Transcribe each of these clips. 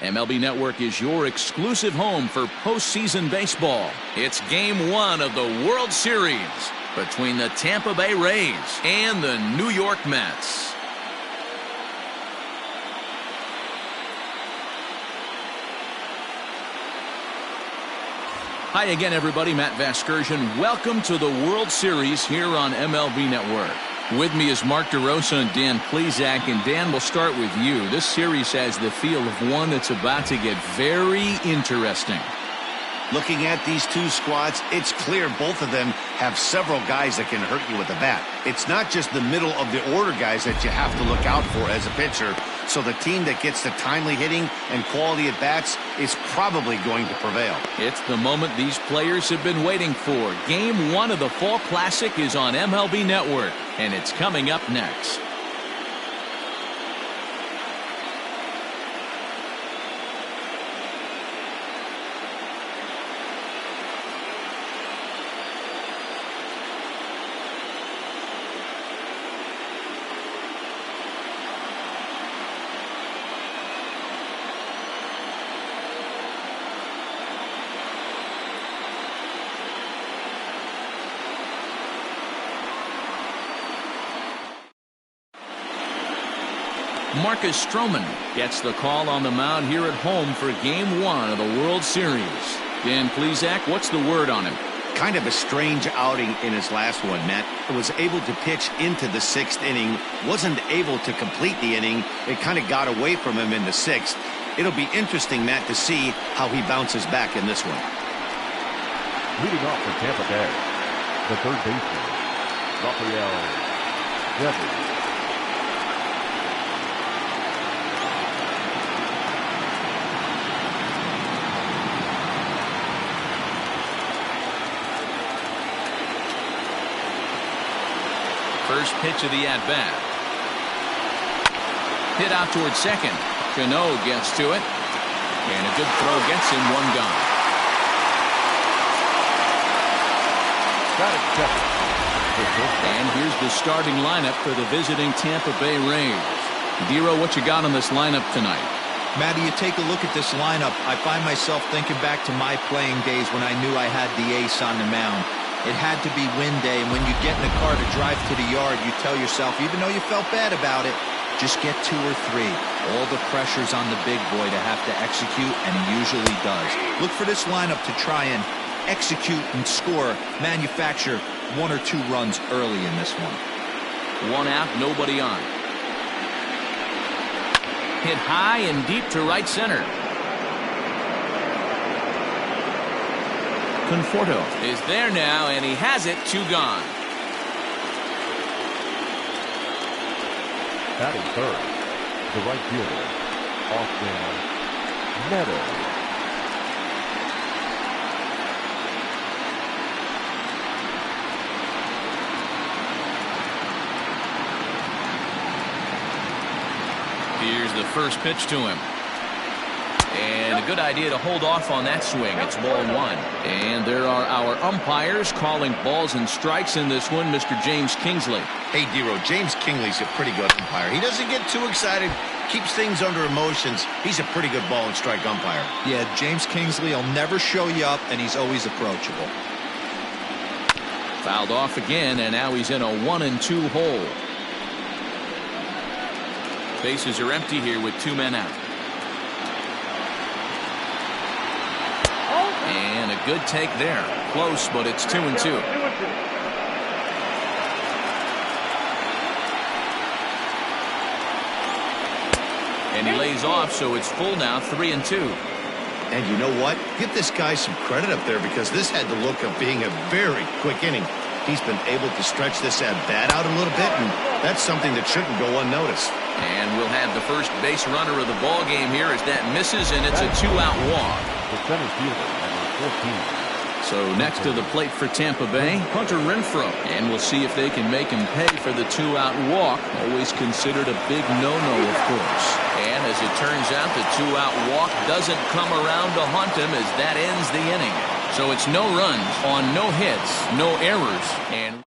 MLB Network is your exclusive home for postseason baseball. It's Game 1 of the World Series between the Tampa Bay Rays and the New York Mets. Hi again, everybody. Matt Vasgersian. Welcome to the World Series here on MLB Network. With me is Mark DeRosa and Dan Plesac. And Dan, we'll start with you. This series has the feel of one that's about to get very interesting. Looking at these two squads, it's clear both of them have several guys that can hurt you with the bat. It's not just the middle of the order guys that you have to look out for as a pitcher. So the team that gets the timely hitting and quality at bats is probably going to prevail. It's the moment these players have been waiting for. Game 1 of the Fall Classic is on MLB Network, and it's coming up next. Marcus Stroman gets the call on the mound here at home for Game 1 of the World Series. Dan Plesac, what's the word on him? Kind of a strange outing in his last one, Matt. Was able to pitch into the 6th inning, wasn't able to complete the inning. It kind of got away from him in the 6th. It'll be interesting, Matt, to see how he bounces back in this one. Leading off for Tampa Bay, the third baseman, Rafael Devers. First pitch of the at-bat. Hit out towards second. Cano gets to it. And a good throw gets him one gone. And here's the starting lineup for the visiting Tampa Bay Rays. Dero, what you got on this lineup tonight? Matty, you take a look at this lineup. I find myself thinking back to my playing days when I knew I had the ace on the mound. It had to be win day, and when you get in a car to drive to the yard, you tell yourself, even though you felt bad about it, just get 2 or 3. All the pressure's on the big boy to have to execute, and he usually does. Look for this lineup to try and execute and score, manufacture 1 or 2 runs early in this one. 1 out, nobody on. Hit high and deep to right center. Conforto is there now, and he has it. 2 gone. Batting third, the right fielder, Austin Meadows. Here's the first pitch to him. And a good idea to hold off on that swing. It's ball 1. And there are our umpires calling balls and strikes in this one. Mr. James Kingsley. Hey, Dero, James Kingsley's a pretty good umpire. He doesn't get too excited, keeps things under emotions. He's a pretty good ball and strike umpire. Yeah, James Kingsley will never show you up, and he's always approachable. Fouled off again, and now he's in a 1-2 hole. Bases are empty here with 2 men out. And a good take there. Close, but it's 2-2. And he lays off, so it's full now, 3-2. And you know what? Give this guy some credit up there, because this had the look of being a very quick inning. He's been able to stretch this at-bat out a little bit, and that's something that shouldn't go unnoticed. And we'll have the first base runner of the ball game here as that misses, and it's a 2-out walk. The center fielder, number 14. So next to the plate for Tampa Bay, Hunter Renfroe. And we'll see if they can make him pay for the 2-out walk. Always considered a big no-no, of course. And as it turns out, the 2-out walk doesn't come around to haunt him as that ends the inning. So it's no runs on no hits, no errors. And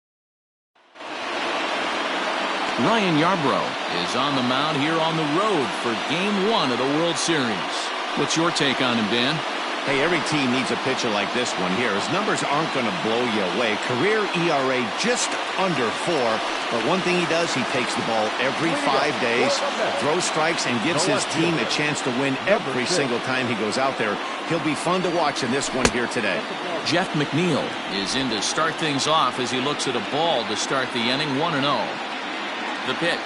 Ryan Yarbrough is on the mound here on the road for Game 1 of the World Series. What's your take on him, Dan? Hey, every team needs a pitcher like this one here. His numbers aren't going to blow you away. Career ERA just under 4. But one thing he does, he takes the ball every 5 days, throws strikes, and gives his team a chance to win every single time he goes out there. He'll be fun to watch in this one here today. Jeff McNeil is in to start things off as he looks at a ball to start the inning. 1-0. The pitch.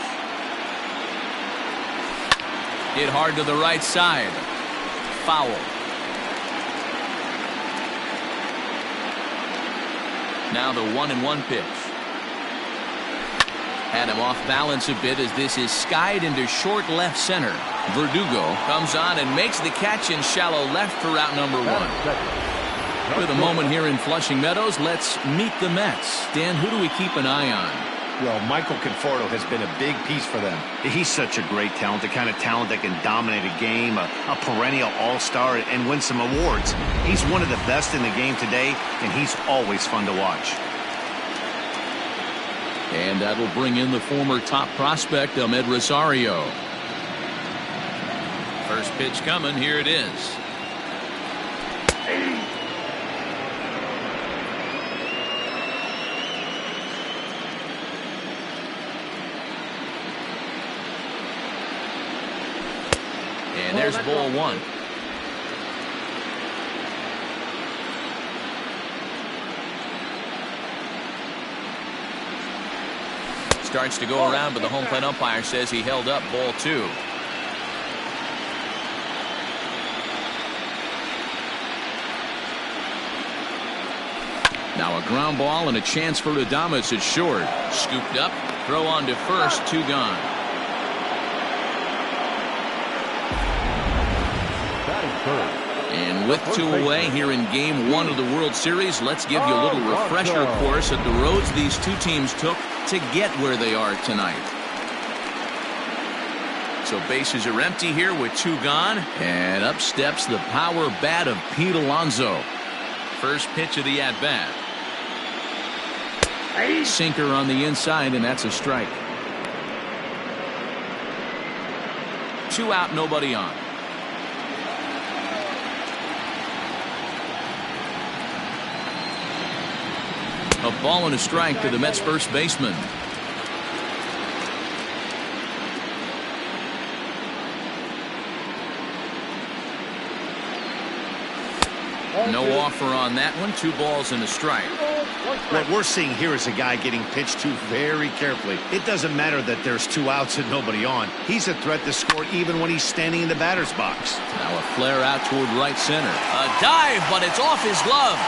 Hit hard to the right side. Foul. Now the 1-1 pitch. Had him off balance a bit as this is skied into short left center. Verdugo comes on and makes the catch in shallow left for out number 1. With a moment here in Flushing Meadows, let's meet the Mets. Dan, who do we keep an eye on? Well, Michael Conforto has been a big piece for them. He's such a great talent, the kind of talent that can dominate a game, a perennial all-star, and win some awards. He's one of the best in the game today, and he's always fun to watch. And that'll bring in the former top prospect, Ahmed Rosario. First pitch coming, here it is. And there's ball 1. Starts to go around, but the home plate umpire says he held up. Ball 2. Now a ground ball and a chance for Adames at short. Scooped up, throw on to first, 2 gone. And with 2 away here in Game 1 of the World Series, let's give you a little refresher course at the roads these two teams took to get where they are tonight. So bases are empty here with 2 gone, and up steps the power bat of Pete Alonso. First pitch of the at-bat. Sinker on the inside, and that's a strike. 2 out, nobody on. A ball and a strike to the Mets first baseman. No offer on that one. 2 balls and a strike. What we're seeing here is a guy getting pitched to very carefully. It doesn't matter that there's 2 outs and nobody on. He's a threat to score even when he's standing in the batter's box. Now a flare out toward right center. A dive, but it's off his glove.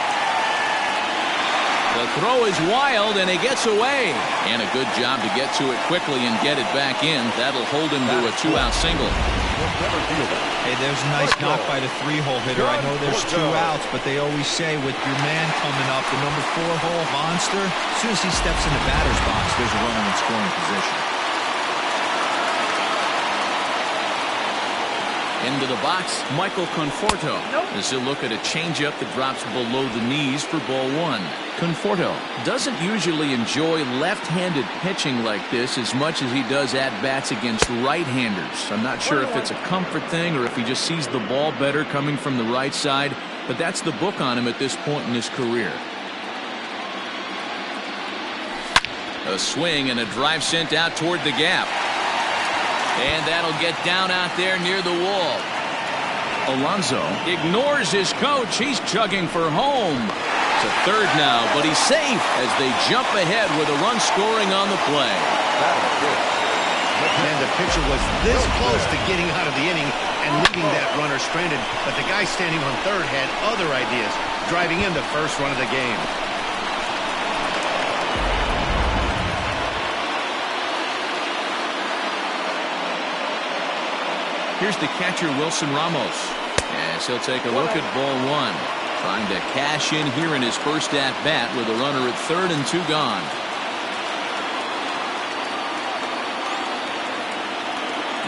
The throw is wild, and he gets away. And a good job to get to it quickly and get it back in. That'll hold him to a 2-out single. Hey, there's a nice knock by the 3-hole hitter. I know there's 2 outs, but they always say with your man coming up, the number 4-hole monster, as soon as he steps in the batter's box, there's a runner in scoring position. Into the box, Michael Conforto. As he'll look at a changeup that drops below the knees for ball 1. Conforto doesn't usually enjoy left-handed pitching like this as much as he does at-bats against right-handers. I'm not sure if it's a comfort thing or if he just sees the ball better coming from the right side, but that's the book on him at this point in his career. A swing and a drive sent out toward the gap. And that'll get down out there near the wall. Alonso ignores his coach. He's chugging for home. To third now, but he's safe as they jump ahead with a run scoring on the play. And the pitcher was this close to getting out of the inning and leaving that runner stranded, but the guy standing on third had other ideas, driving in the first run of the game. Here's the catcher, Wilson Ramos. As he'll take a look at ball 1. Trying to cash in here in his first at-bat with a runner at third and 2 gone.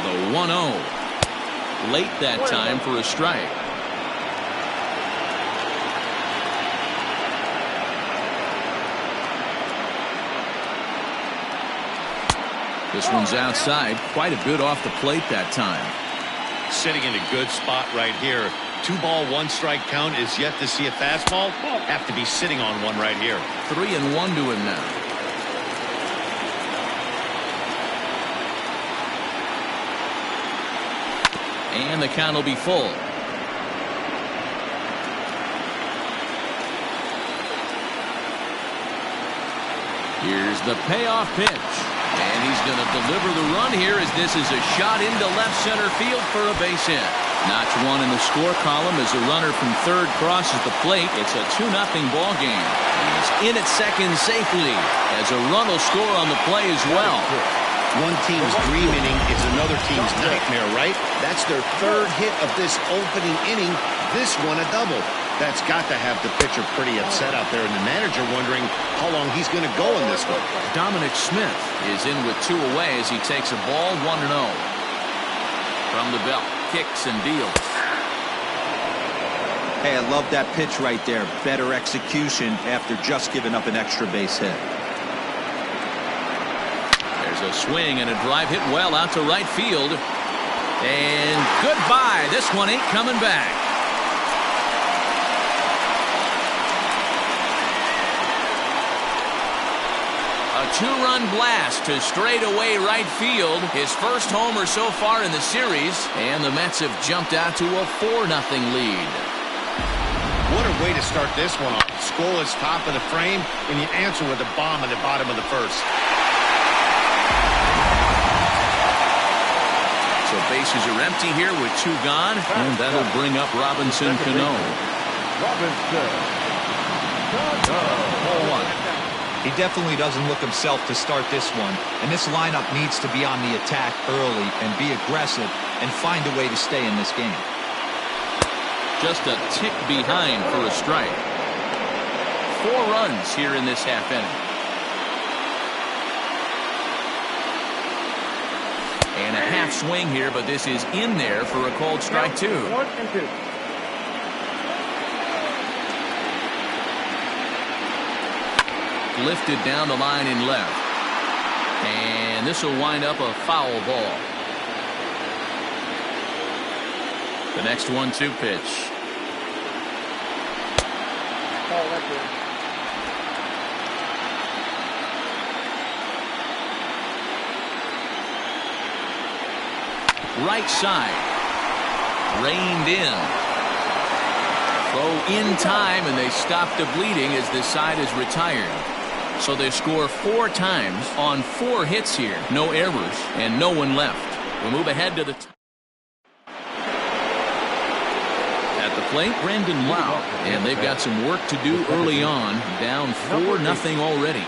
The 1-0. Late that time for a strike. This one's outside. Quite a bit off the plate that time. Sitting in a good spot right here. 2-ball, 1-strike count is yet to see a fastball. Have to be sitting on one right here. 3-1 to him now. And the count will be full. Here's the payoff pitch. And he's going to deliver the run here as this is a shot into left center field for a base hit. Notch one in the score column as a runner from third crosses the plate. It's a 2-0 ball game. He's in at second safely as a run will score on the play as well. One team's dream inning is another team's nightmare, right? That's their third hit of this opening inning. This one a double. That's got to have the pitcher pretty upset out there, and the manager wondering how long he's going to go in this one. Dominic Smith is in with 2 away as he takes a ball 1-0. From the belt, kicks and deals. Hey, I love that pitch right there. Better execution after just giving up an extra base hit. There's a swing and a drive hit well out to right field. And goodbye. This one ain't coming back. A 2-run blast to straightaway right field. His first homer so far in the series. And the Mets have jumped out to a 4-0 lead. What a way to start this one off. Scoreless top of the frame, and you answer with a bomb at the bottom of the first. So bases are empty here with 2 gone. And that'll bring up Robinson Cano. Robinson Cano. 0-1. He definitely doesn't look himself to start this one, and this lineup needs to be on the attack early and be aggressive and find a way to stay in this game. Just a tick behind for a strike. 4 runs here in this half inning. And a half swing here, but this is in there for a called strike 2. 1-2. Lifted down the line in left. And this will wind up a foul ball. The next 1-2 pitch. Oh, that's it. Right side. Reined in. Throw in time, and they stop the bleeding as this side is retired. So they score 4 times on 4 hits here. No errors and no one left. We move ahead to the at the plate, Brandon Lau, and they've got some work to do early on. Down 4-0 already.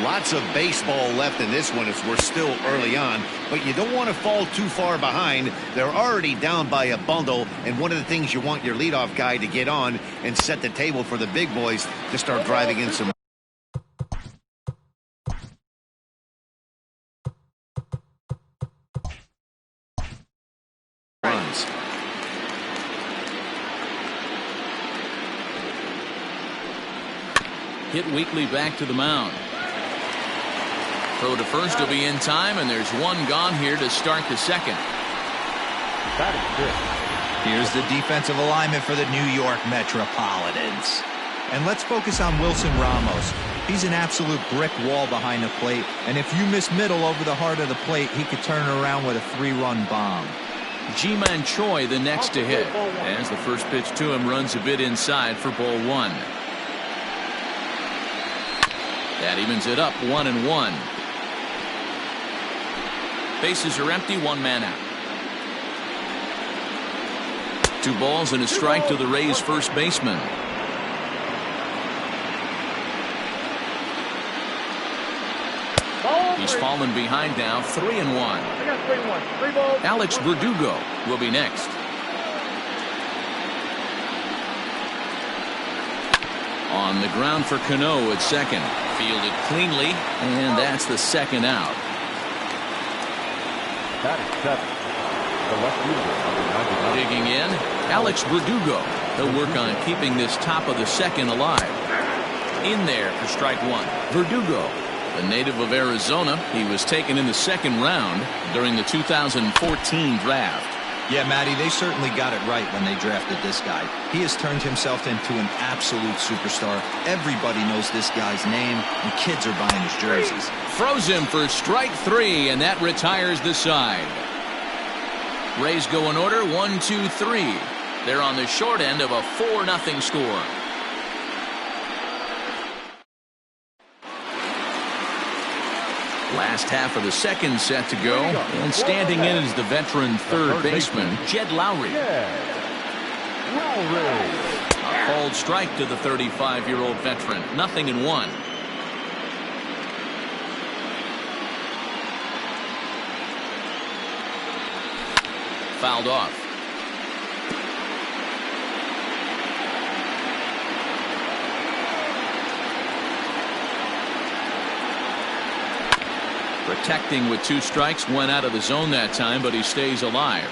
Lots of baseball left in this one as we're still early on, but you don't want to fall too far behind. They're already down by a bundle, and one of the things you want your leadoff guy to get on and set the table for the big boys to start driving in some runs. Hit weakly back to the mound. Throw to first will be in time, and there's 1 gone here to start the second. Here's the defensive alignment for the New York Metropolitans. And let's focus on Wilson Ramos. He's an absolute brick wall behind the plate, and if you miss middle over the heart of the plate, he could turn it around with a 3-run bomb. Ji-Man Choi the next to hit, as the first pitch to him runs a bit inside for ball 1. That evens it up 1-1. Bases are empty, 1 man out. 2 balls and a strike to the Rays first baseman. He's fallen behind now, 3-1. I got 3-1. 3 balls. Alex Verdugo will be next. On the ground for Cano at second. Fielded cleanly, and that's the second out. That is 7. The left fielder, number 99. Digging in, Alex Verdugo. He'll work on keeping this top of the second alive. In there for strike 1. Verdugo, a native of Arizona. He was taken in the 2nd round during the 2014 draft. Yeah, Matty, they certainly got it right when they drafted this guy. He has turned himself into an absolute superstar. Everybody knows this guy's name, and kids are buying his jerseys. Throws him for strike 3, and that retires the side. Rays go in order, 1, 2, 3. They're on the short end of a 4-0 score. Last half of the second set to go, and standing in is the veteran third baseman, Jed Lowry. A called strike to the 35-year-old veteran, 0-1. Fouled off. Protecting with 2 strikes, went out of the zone that time, but he stays alive.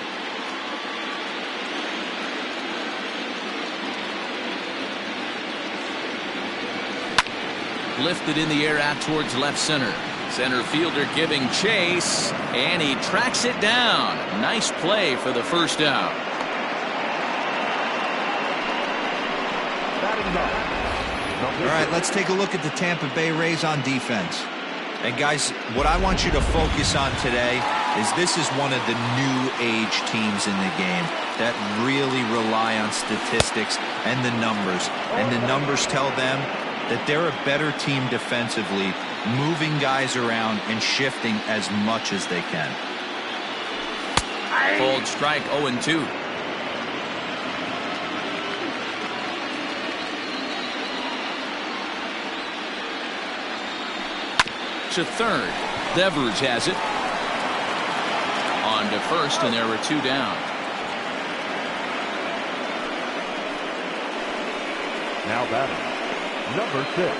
Lifted in the air out towards left center. Center fielder giving chase, and he tracks it down. Nice play for the first out. All right, let's take a look at the Tampa Bay Rays on defense. And guys, what I want you to focus on today is this is one of the new age teams in the game that really rely on statistics and the numbers. And the numbers tell them that they're a better team defensively, moving guys around and shifting as much as they can. Cold strike, 0-2. To third. Devers has it. On to first, and there are 2 down. Now batting, number 6.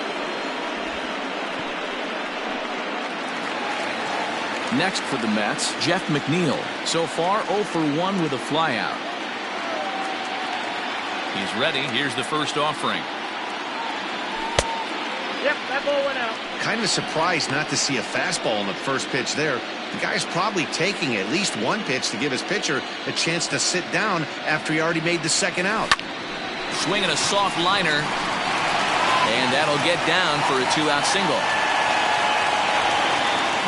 Next for the Mets, Jeff McNeil. So far, 0 for 1 with a flyout. He's ready. Here's the first offering. Yep, that ball went out. Kind of surprised not to see a fastball on the first pitch there. The guy's probably taking at least one pitch to give his pitcher a chance to sit down after he already made the second out. Swinging a soft liner, and that'll get down for a 2-out single.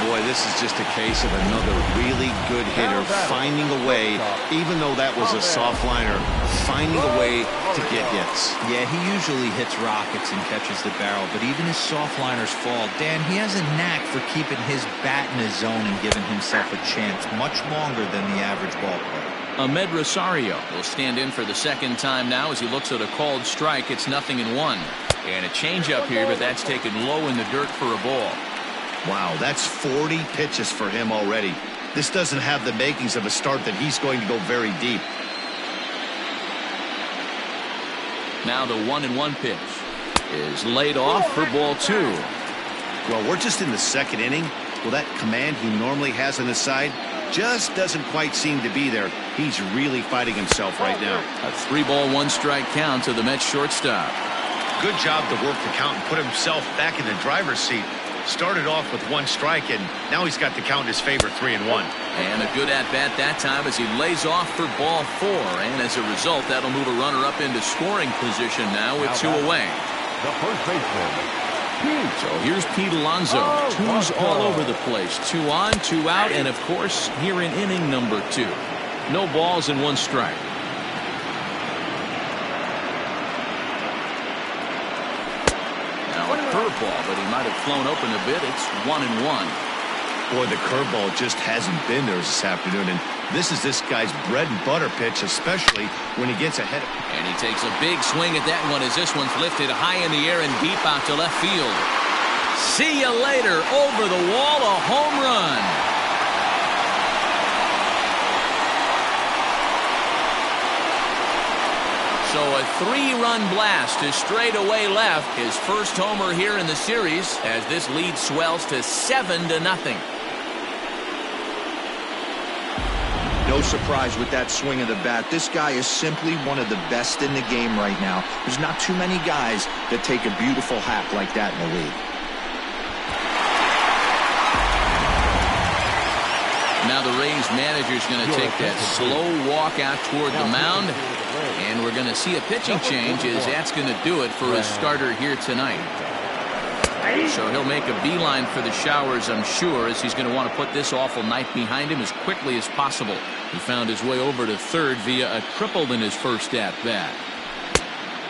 Boy, this is just a case of another really good hitter finding a way, even though that was a soft liner, finding a way to get hits. Yeah, he usually hits rockets and catches the barrel, but even his soft liners fall. Dan, he has a knack for keeping his bat in his zone and giving himself a chance much longer than the average ball player. Ahmed Rosario will stand in for the second time now as he looks at a called strike. It's 0-1. And a changeup here, but that's taken low in the dirt for a ball. Wow, that's 40 pitches for him already. This doesn't have the makings of a start that he's going to go very deep. Now the 1-1 pitch is laid off for ball 2. Well, we're just in the second inning. Well, that command he normally has on his side just doesn't quite seem to be there. He's really fighting himself right now. A 3-ball, 1-strike count to the Mets shortstop. Good job to work the count and put himself back in the driver's seat. Started off with 1 strike, and now he's got the count in his favor, 3-1. And a good at-bat that time as he lays off for ball 4. And as a result, that'll move a runner up into scoring position now with 2 away. The first baseman. So here's Pete Alonso. 2s all over the place. 2 on, 2 out, and of course, here in inning number 2. No balls and 1 strike. Curveball, but he might have flown open a bit. It's 1-1. Boy, the curveball just hasn't been there this afternoon, and this is this guy's bread and butter pitch, especially when he gets ahead. And he takes a big swing at that one as this one's lifted high in the air and deep out to left field. See you later. Over the wall, a home run. So a 3-run blast to straightaway left. His first homer here in the series as this lead swells to 7-0. No surprise with that swing of the bat. This guy is simply one of the best in the game right now. There's not too many guys that take a beautiful hack like that in the league. Now the Rays manager is going to take that slow walk out toward the mound. And we're going to see a pitching change as that's going to do it for his starter here tonight. So he'll make a beeline for the showers, I'm sure, as he's going to want to put this awful night behind him as quickly as possible. He found his way over to third via a triple in his first at-bat.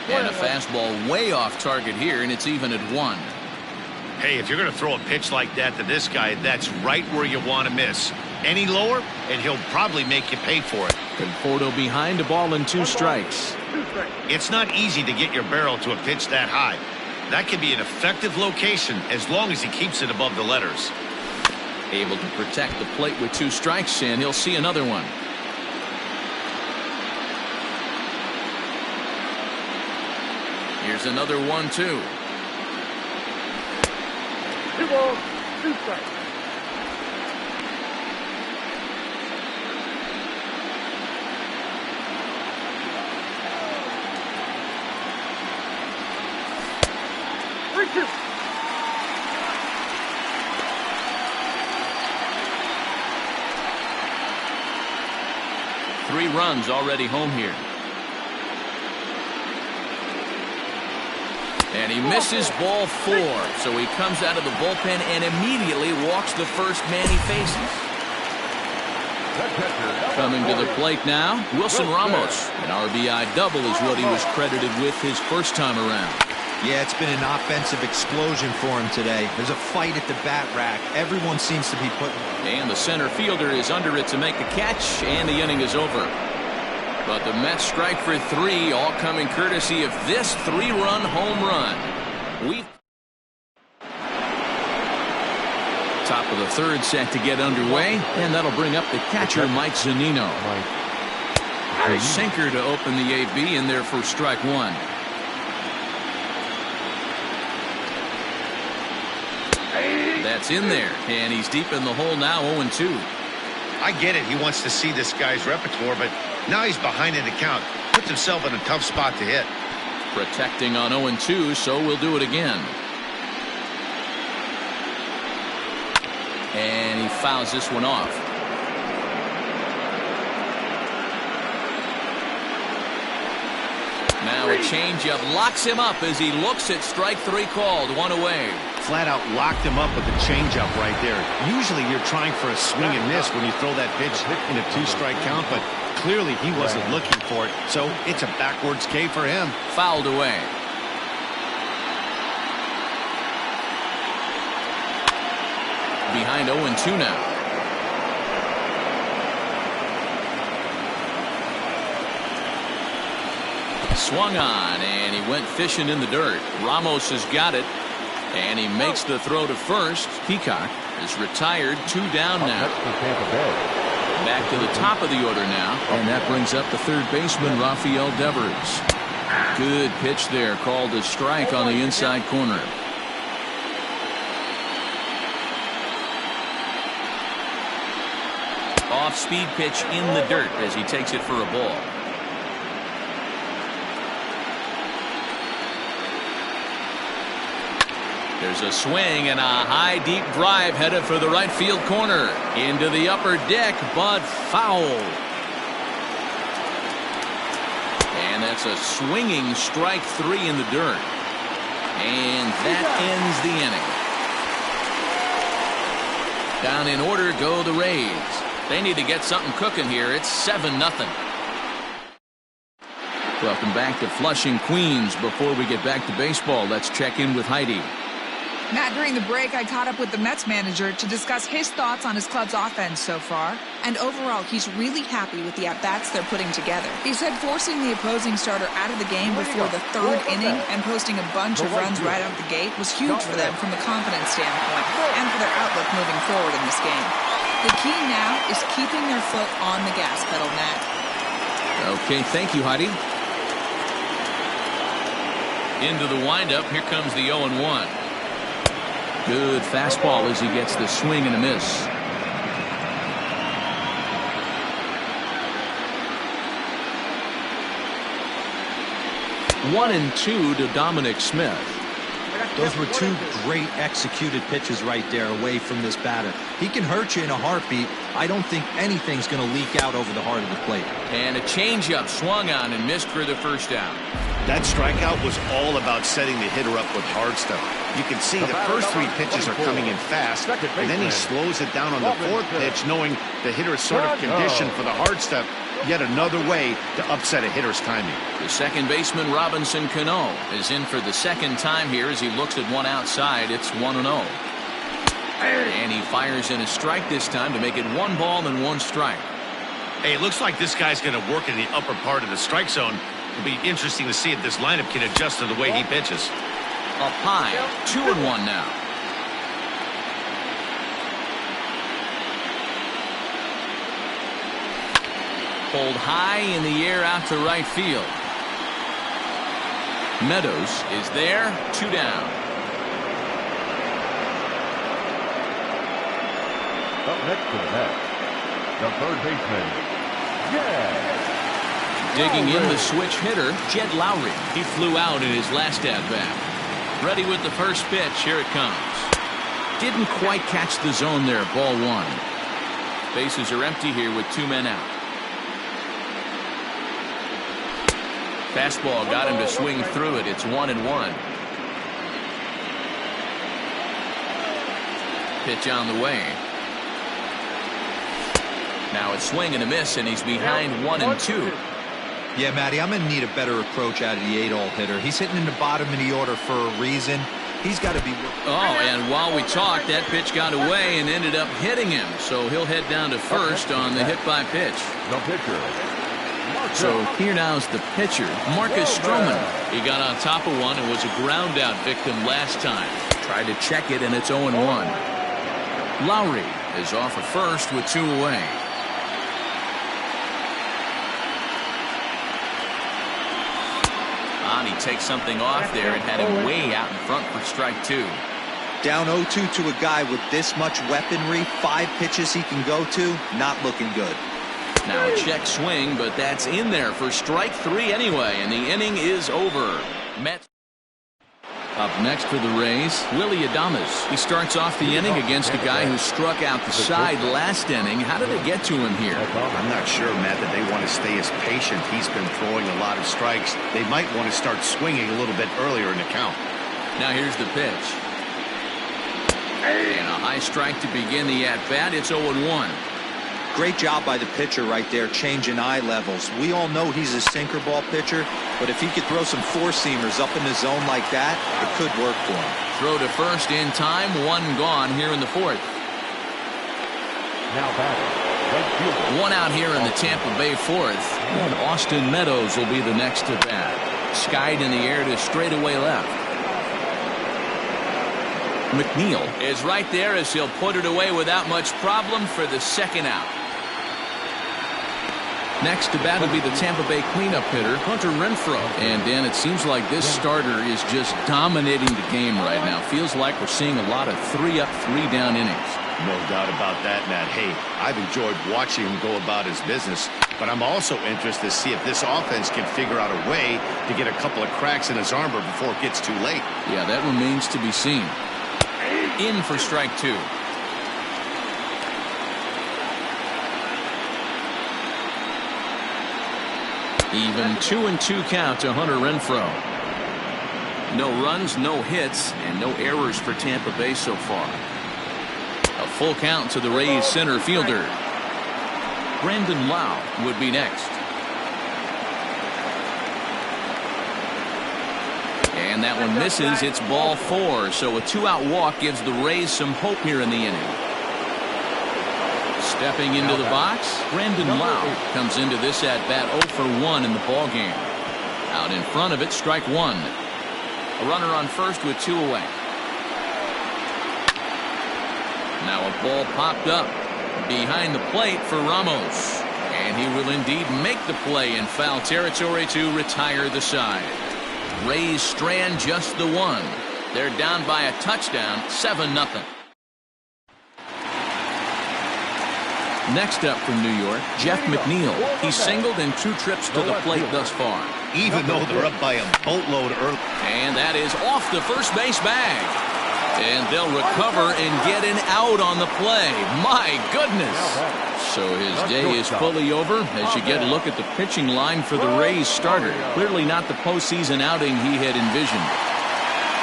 And a fastball way off target here, and it's even at 1. Hey, if you're going to throw a pitch like that to this guy, that's right where you want to miss. Any lower, and he'll probably make you pay for it. Conforto behind, a ball and 2 strikes. It's not easy to get your barrel to a pitch that high. That can be an effective location as long as he keeps it above the letters. Able to protect the plate with 2 strikes, and he'll see another one. Here's another 1-2. 2 balls, 2 strikes. Three runs already home here. And he misses ball 4. So he comes out of the bullpen and immediately walks the first man he faces. Coming to the plate now, Wilson Ramos. An RBI double is what he was credited with his first time around. Yeah, it's been an offensive explosion for him today. There's a fight at the bat rack. Everyone seems to be putting... And the center fielder is under it to make the catch, and the inning is over. But the Mets strike for 3, all coming courtesy of this 3-run home run. Top of the third set to get underway, and that'll bring up the catcher, Mike Zunino. A sinker to open the AB in there for strike 1. That's in there, and he's deep in the hole now, 0-2. I get it. He wants to see this guy's repertoire, but now he's behind in the count. Puts himself in a tough spot to hit. Protecting on 0-2, so we'll do it again. And he fouls this one off. Now a changeup locks him up as he looks at strike 3 called. 1 away. Flat out locked him up with a changeup right there. Usually you're trying for a swing and miss when you throw that pitch in a 2-strike count, but clearly he wasn't looking for it, so it's a backwards K for him. Fouled away. Behind 0-2 now. Swung on, and he went fishing in the dirt. Ramos has got it, and he makes the throw to first. Peacock is retired, 2 down now. Back to the top of the order now, and that brings up the third baseman, Rafael Devers. Good pitch there, called a strike on the inside corner. Off-speed pitch in the dirt as he takes it for a ball. There's a swing and a high deep drive headed for the right field corner. Into the upper deck, but foul. And that's a swinging strike 3 in the dirt. And that ends the inning. Down in order go the Rays. They need to get something cooking here. It's 7-0. Welcome back to Flushing, Queens. Before we get back to baseball, let's check in with Heidi. Matt, during the break, I caught up with the Mets manager to discuss his thoughts on his club's offense so far. And overall, he's really happy with the at-bats they're putting together. He said forcing the opposing starter out of the game before the 3rd inning and posting a bunch of runs right out the gate was huge for them from a confidence standpoint and for their outlook moving forward in this game. The key now is keeping their foot on the gas pedal, Matt. Okay, thank you, Heidi. Into the windup, here comes the 0-1. Good fastball as he gets the swing and a miss. One and 2 to Dominic Smith. Those were two great executed pitches right there away from this batter. He can hurt you in a heartbeat. I don't think anything's going to leak out over the heart of the plate. And a changeup swung on and missed for the first out. That strikeout was all about setting the hitter up with hard stuff. You can see the first three pitches are coming in fast, and then he slows it down on the fourth pitch, knowing the hitter is sort of conditioned for the hard stuff. Yet another way to upset a hitter's timing. The second baseman, Robinson Cano, is in for the second time here as he looks at one outside. It's 1-0. And he fires in a strike this time to make it 1 ball and 1 strike. Hey, it looks like this guy's going to work in the upper part of the strike zone. It'll be interesting to see if this lineup can adjust to the way he pitches. Up high, 2-1 now. Pulled high in the air out to right field. Meadows is there, 2 down. Up next to the net, the third baseman, Digging in the switch hitter, Jed Lowry. He flew out in his last at-bat. Ready with the first pitch. Here it comes. Didn't quite catch the zone there. Ball 1. Bases are empty here with 2 men out. Fastball got him to swing through it. It's 1-1. Pitch on the way. Now it's swing and a miss, and he's behind 1-2. Yeah, Matty, I'm going to need a better approach out of the 8-hole hitter. He's hitting in the bottom of the order for a reason. He's got to be... Oh, and while we talked, that pitch got away and ended up hitting him. So he'll head down to first on the hit-by-pitch. the pitcher. So here now's the pitcher, Marcus Stroman. He got on top of one and was a ground-out victim last time. Tried to check it, and it's 0-1. Lowry is off at first with 2 away. He takes something off there and had him way out in front for strike 2. Down 0-2 to a guy with this much weaponry, 5 pitches he can go to, not looking good. Now a check swing, but that's in there for strike 3 anyway, and the inning is over. Mets. Up next for the Rays, Willie Adames. He starts off the inning against a guy who struck out the side last inning. How did they get to him here? I'm not sure, Matt, that they want to stay as patient. He's been throwing a lot of strikes. They might want to start swinging a little bit earlier in the count. Now here's the pitch. And a high strike to begin the at-bat. It's 0-1. Great job by the pitcher right there, changing eye levels. We all know he's a sinker ball pitcher, but if he could throw some four-seamers up in the zone like that, it could work for him. Throw to first in time, 1 gone here in the 4th. Now batting, right fielder. 1 out here in the Tampa Bay 4th, and Austin Meadows will be the next to bat. Skied in the air to straightaway left. McNeil is right there as he'll put it away without much problem for the 2nd out. Next to bat will be the Tampa Bay cleanup hitter, Hunter Renfroe. And, Dan, it seems like this starter is just dominating the game right now. Feels like we're seeing a lot of 3-up, 3-down innings. No doubt about that, Matt. Hey, I've enjoyed watching him go about his business, but I'm also interested to see if this offense can figure out a way to get a couple of cracks in his armor before it gets too late. Yeah, that remains to be seen. In for strike 2. Even 2-2 count to Hunter Renfroe. No runs, no hits, and no errors for Tampa Bay so far. A full count to the Rays center fielder. Brandon Lau would be next. And that one misses. It's ball 4. So a 2-out walk gives the Rays some hope here in the inning. Stepping into the box, Brandon Lau comes into this at-bat 0 for 1 in the ballgame. Out in front of it, strike 1. A runner on first with 2 away. Now a ball popped up behind the plate for Ramos. And he will indeed make the play in foul territory to retire the side. Rays strand just the 1. They're down by a touchdown, 7-0. Next up from New York, Jeff McNeil. He's singled in 2 trips to the plate thus far. even though they're up by a boatload early. And that is off the first base bag. And they'll recover and get an out on the play. My goodness. So his day is fully over as you get a look at the pitching line for the Rays starter. Clearly not the postseason outing he had envisioned.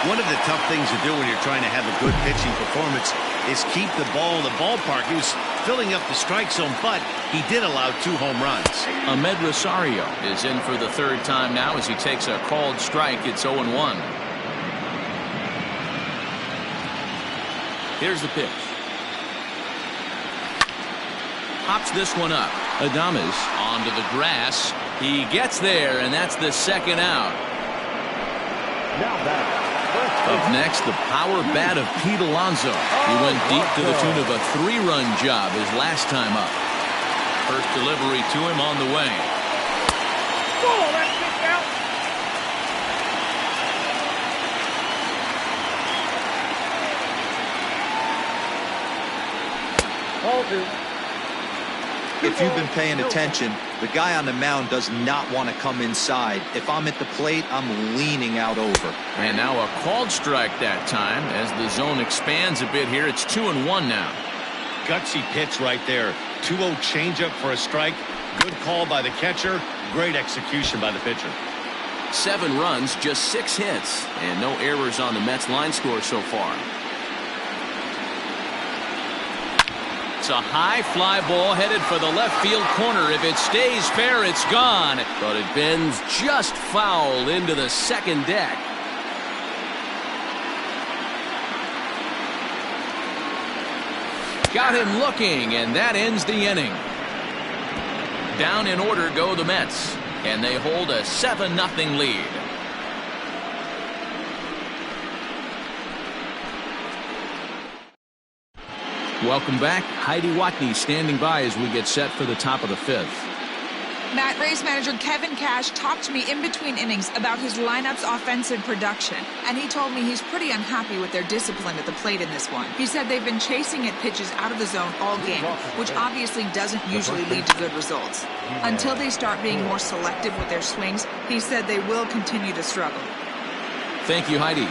One of the tough things to do when you're trying to have a good pitching performance is keep the ball in the ballpark. He was filling up the strike zone, but he did allow 2 home runs. Ahmed Rosario is in for the 3rd time now as he takes a called strike. It's 0-1. Here's the pitch. Pops this one up. Adames onto the grass. He gets there, and that's the 2nd out. Up next, the power bat of Pete Alonso. He went deep to the tune of a 3-run job his last time up. First delivery to him on the way. Oh, that's kicked out. Ball 2. If you've been paying attention, the guy on the mound does not want to come inside. If I'm at the plate, I'm leaning out over. And now a called strike that time as the zone expands a bit here. It's 2-1 now. Gutsy pitch right there. 2-0 changeup for a strike. Good call by the catcher. Great execution by the pitcher. 7 runs, just 6 hits, and no errors on the Mets line score so far. It's a high fly ball headed for the left field corner. If it stays fair, it's gone. But it bends just foul into the 2nd deck. Got him looking, and that ends the inning. Down in order go the Mets, and they hold a 7-0 lead. Welcome back. Heidi Watney standing by as we get set for the top of the 5th. Matt, Rays manager Kevin Cash talked to me in between innings about his lineup's offensive production, and he told me he's pretty unhappy with their discipline at the plate in this one. He said they've been chasing at pitches out of the zone all game, which obviously doesn't usually lead to good results. Until they start being more selective with their swings, he said they will continue to struggle. Thank you, Heidi.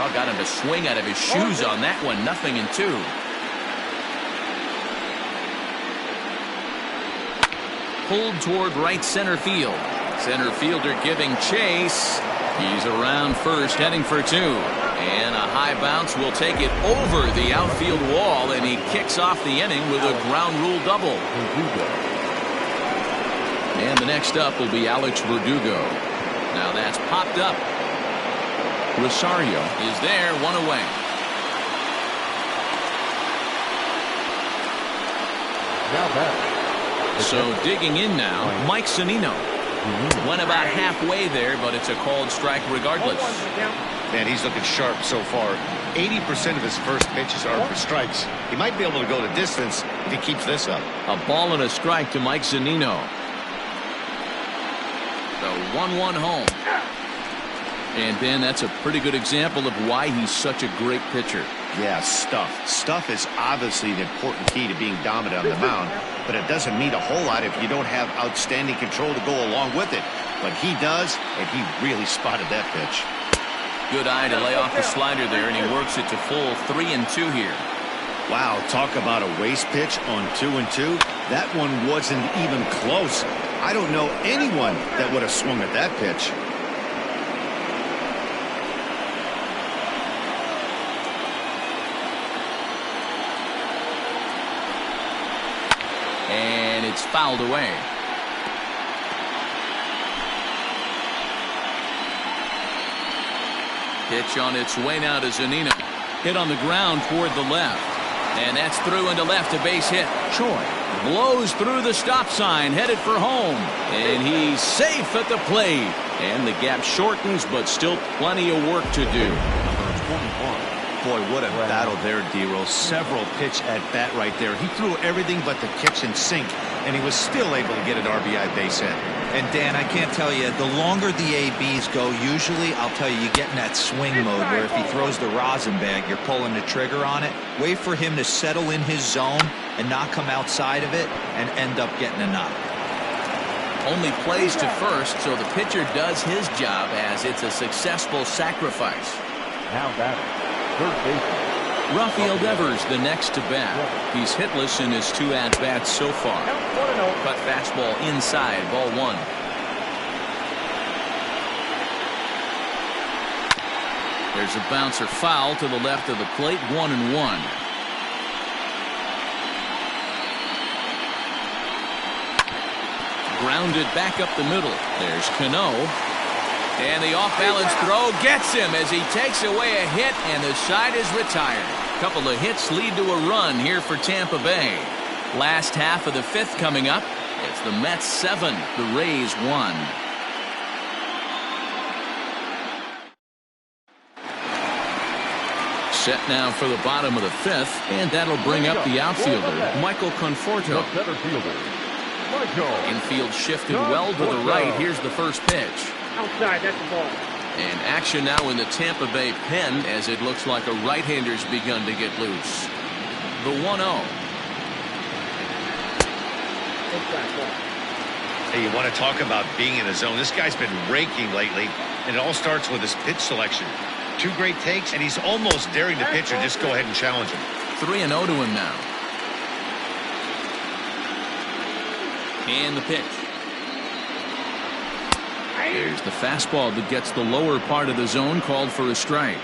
Oh, got him to swing out of his shoes on that one. 0-2. Pulled toward right center field. Center fielder giving chase. He's around first, heading for 2. And a high bounce will take it over the outfield wall, and he kicks off the inning with a ground rule double. And the next up will be Alex Verdugo. Now that's popped up. Rosario is there, 1 away. So digging in now, Mike Zunino. Went about halfway there, but it's a called strike regardless. Man, he's looking sharp so far. 80% of his first pitches are for strikes. He might be able to go the distance if he keeps this up. A ball and a strike to Mike Zunino. The 1-1 home. And Ben, that's a pretty good example of why he's such a great pitcher. Yeah, stuff. Stuff is obviously an important key to being dominant on the mound, but it doesn't mean a whole lot if you don't have outstanding control to go along with it. But he does, and he really spotted that pitch. Good eye to lay off the slider there, and he works it to full 3-2 here. Wow, talk about a waste pitch on 2-2. That one wasn't even close. I don't know anyone that would have swung at that pitch. And it's fouled away. Pitch on its way now to Zunino. Hit on the ground toward the left. And that's through into left, a base hit. Choi blows through the stop sign, headed for home. And he's safe at the plate. And the gap shortens, but still plenty of work to do. Boy, what a battle there, D-Roll. Several pitch at bat right there. He threw everything but the kitchen sink, and he was still able to get an RBI base hit. And Dan, I can't tell you, the longer the ABs go, usually, I'll tell you, you get in that swing mode where if he throws the rosin bag, you're pulling the trigger on it. Wait for him to settle in his zone and not come outside of it and end up getting a knock. Only plays to first, so the pitcher does his job as it's a successful sacrifice. Now batting, third baseman. Rafael Devers the next to bat. He's hitless in his 2 at-bats so far. Cut fastball inside, ball 1. There's a bouncer foul to the left of the plate, 1-1. Grounded back up the middle. There's Cano. And the off-balance throw gets him as he takes away a hit, and the side is retired. A couple of hits lead to a run here for Tampa Bay. Last half of the 5th coming up. It's the Mets 7, the Rays 1. Set now for the bottom of the 5th, and that'll bring up the outfielder, Michael Conforto. The center fielder, Michael. Infield shifted well to the right. Here's the first pitch. Outside, that's the ball. And action now in the Tampa Bay pen as it looks like a right-hander's begun to get loose. The 1-0. Hey, you want to talk about being in a zone? This guy's been raking lately, and it all starts with his pitch selection. 2 great takes, and he's almost daring the pitcher just go ahead and challenge him. 3-0 to him now. And the pitch. There's the fastball that gets the lower part of the zone, called for a strike.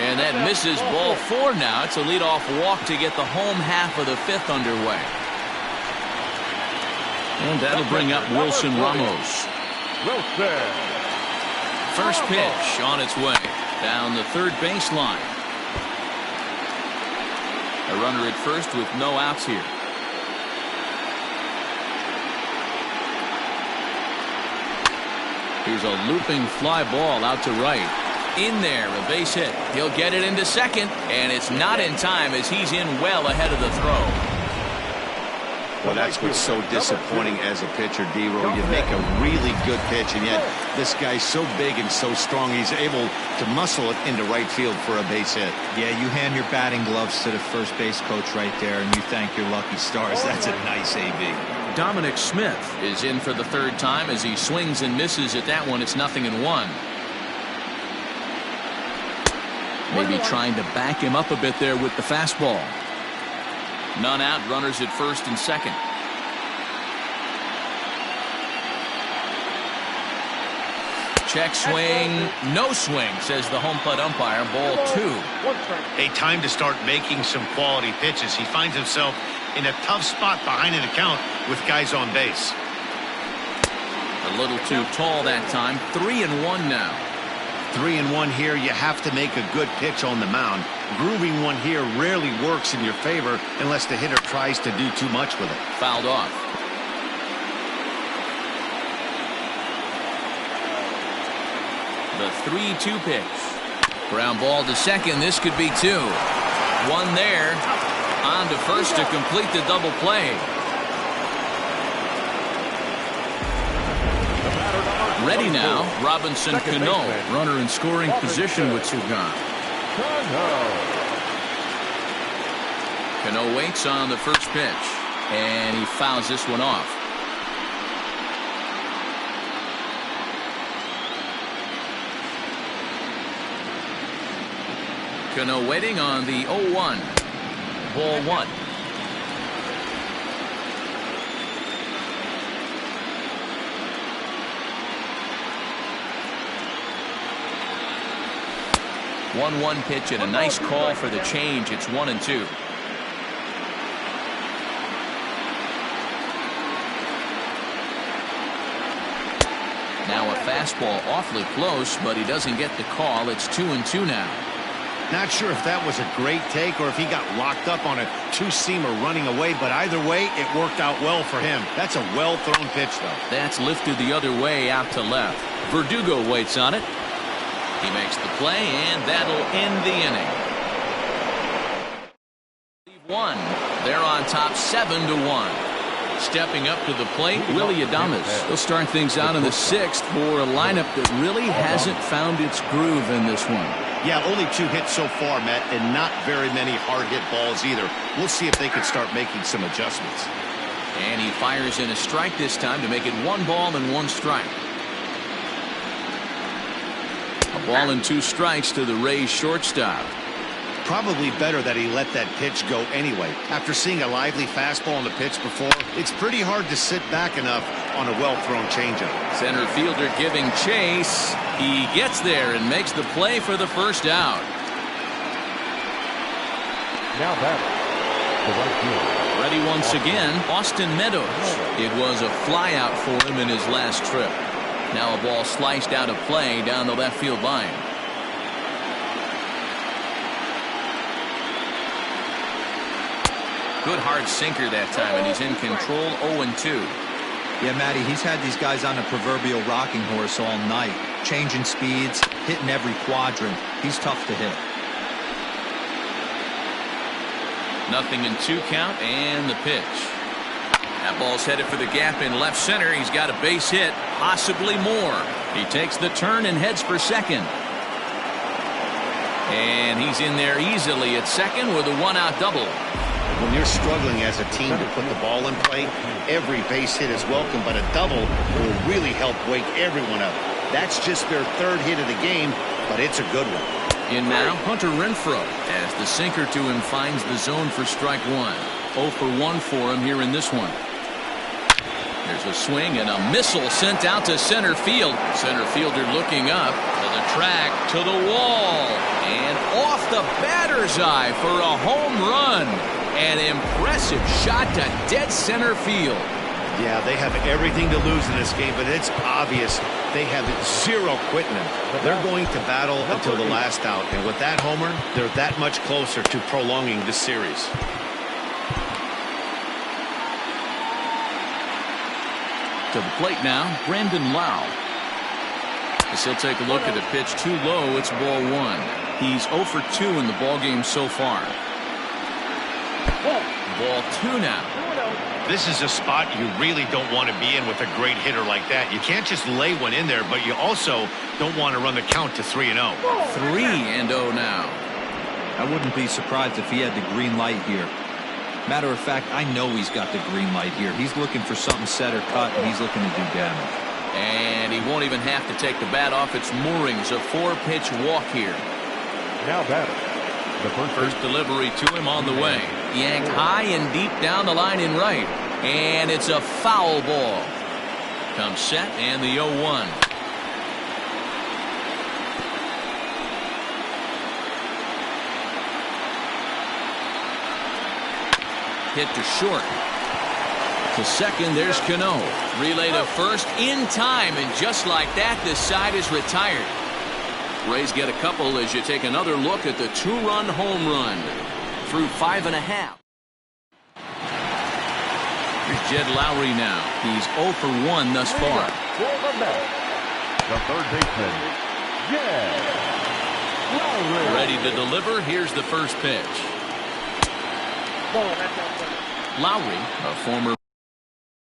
And that misses, ball 4 now. It's a leadoff walk to get the home half of the 5th underway. And that'll bring up Wilson Ramos. Wilson. First pitch on its way down the third baseline. A runner at first with no outs here. Here's a looping fly ball out to right. In there, a base hit. He'll get it into second, and it's not in time as he's in well ahead of the throw. Well, that's what's so disappointing as a pitcher, D-Row. You make a really good pitch, and yet this guy's so big and so strong, he's able to muscle it into right field for a base hit. Yeah, you hand your batting gloves to the first base coach right there, and you thank your lucky stars. That's a nice AB. Dominic Smith is in for the 3rd time as he swings and misses at that one. It's 0-1. Maybe trying to back him up a bit there with the fastball. None out, runners at first and second. Check swing, no swing, says the home plate umpire. Ball 2. A time to start making some quality pitches. He finds himself in a tough spot behind an account with guys on base. A little too tall that time. 3-1 now. 3-1 here. You have to make a good pitch on the mound. Grooving one here rarely works in your favor unless the hitter tries to do too much with it. Fouled off. The 3-2 pitch. Ground ball to second. This could be 2. 1 there. On to first to complete the double play. Ready now, Robinson Cano, runner in scoring position with 2 gone. Cano waits on the first pitch, and he fouls this one off. Cano waiting on the 0-1. Ball 1. One pitch and a nice call for the change. It's 1-2. Now a fastball awfully close, but he doesn't get the call. It's 2-2 now. Not sure if that was a great take or if he got locked up on a 2-seamer running away, but either way, it worked out well for him. That's a well-thrown pitch, though. That's lifted the other way out to left. Verdugo waits on it. He makes the play, and that'll end the inning. 1. They're on top 7-1. Stepping up to the plate, Willie Adames. He'll start things out in the 6th for a lineup that really hasn't found its groove in this one. Yeah, only 2 hits so far, Matt, and not very many hard-hit balls either. We'll see if they can start making some adjustments. And he fires in a strike this time to make it 1 ball and 1 strike. A ball and 2 strikes to the Rays shortstop. Probably better that he let that pitch go anyway. After seeing a lively fastball on the pitch before, it's pretty hard to sit back enough on a well-thrown changeup. Center fielder giving chase. He gets there and makes the play for the first out. Now batting, the right fielder. Ready once again, Austin Meadows. It was a flyout for him in his last trip. Now a ball sliced out of play down the left field line. Good hard sinker that time, and he's in control. 0-2. Yeah, Matty, he's had these guys on a proverbial rocking horse all night, changing speeds, hitting every quadrant. He's tough to hit. 0-2 count, and the pitch. That ball's headed for the gap in left center. He's got a base hit, possibly more. He takes the turn and heads for second. And he's in there easily at second with a 1-out double. When you're struggling as a team to put the ball in play, every base hit is welcome, but a double will really help wake everyone up. That's just their 3rd hit of the game, but it's a good one. In now, Hunter Renfroe, as the sinker to him finds the zone for strike 1. 0 for 1 for him here in this one. There's a swing and a missile sent out to center field. Center fielder looking up to the track, to the wall, and off the batter's eye for a home run. An impressive shot to dead center field. Yeah, they have everything to lose in this game, but it's obvious they have 0 quitting them. They're going to battle until the last out, and with that homer, they're that much closer to prolonging this series. To the plate now, Brandon Lau. As he'll take a look at the pitch too low, it's ball 1. He's 0 for 2 in the ballgame so far. Ball 2 now. This is a spot you really don't want to be in with a great hitter like that. You can't just lay one in there, but you also don't want to run the count to 3-0. 3-0 now. I wouldn't be surprised if he had the green light here. Matter of fact, I know he's got the green light here. He's looking for something set or cut, and he's looking to do damage. And he won't even have to take the bat off its moorings. A 4-pitch walk here. Now batting, the First delivery to him on the way. Yanked high and deep down the line in right. And it's a foul ball. Comes set and the 0-1. Hit to short. To second, there's Cano. Relay to first in time, and just like that, this side is retired. Rays get a couple as you take another look at the 2-run home run. Through 5.5. Here's Jed Lowry now. He's 0 for 1 thus far. the third baseman, Jed Lowry. Ready to deliver. Here's the first pitch. Lowry, a former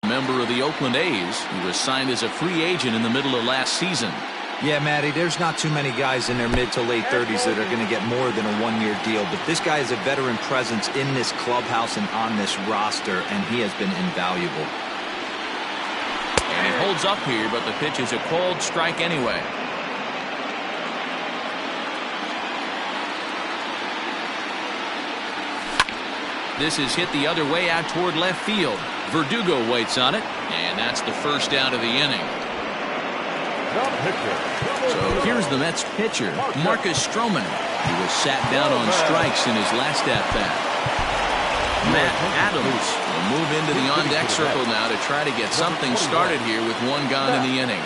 member of the Oakland A's, who was signed as a free agent in the middle of last season. Yeah, Matty, there's not too many guys in their mid to late 30s that are going to get more than a one-year deal, but this guy is a veteran presence in this clubhouse and on this roster, and he has been invaluable. And he holds up here, but the pitch is a called strike anyway. This is hit the other way out toward left field. Verdugo waits on it, and that's the first out of the inning. So here's the Mets pitcher, Marcus Stroman. He was sat down on strikes in his last at-bat. Matt Adams will move into the on-deck circle now to try to get something started here with one gone in the inning.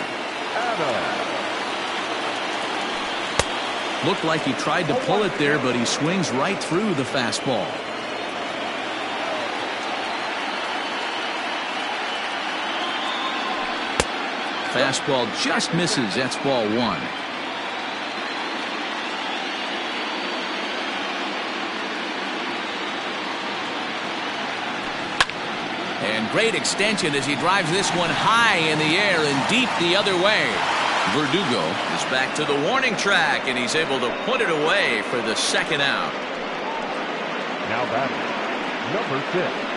Looked like he tried to pull it there, but he swings right through the fastball. Fastball just misses. That's ball one. And great extension as he drives this one high in the air and deep the other way. Verdugo is back to the warning track, and he's able to put it away for the second out. Now batting, number 6.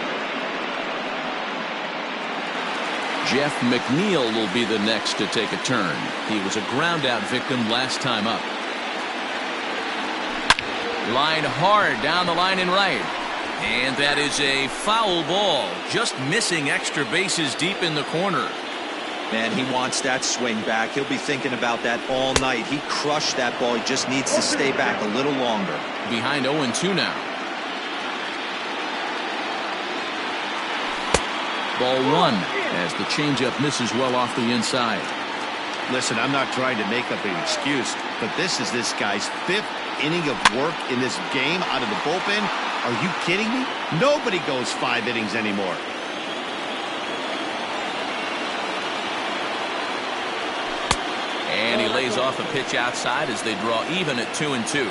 Jeff McNeil will be the next to take a turn. He was a ground-out victim last time up. Line hard down the line and right. And that is a foul ball. Just missing extra bases deep in the corner. Man, he wants that swing back. He'll be thinking about that all night. He crushed that ball. He just needs to stay back a little longer. Behind 0-2 now. Ball 1 as the changeup misses well off the inside. Listen, I'm not trying to make up an excuse, but this is this guy's 5th inning of work in this game out of the bullpen. Are you kidding me? Nobody goes 5 innings anymore. And he lays off a pitch outside as they draw even at 2-2.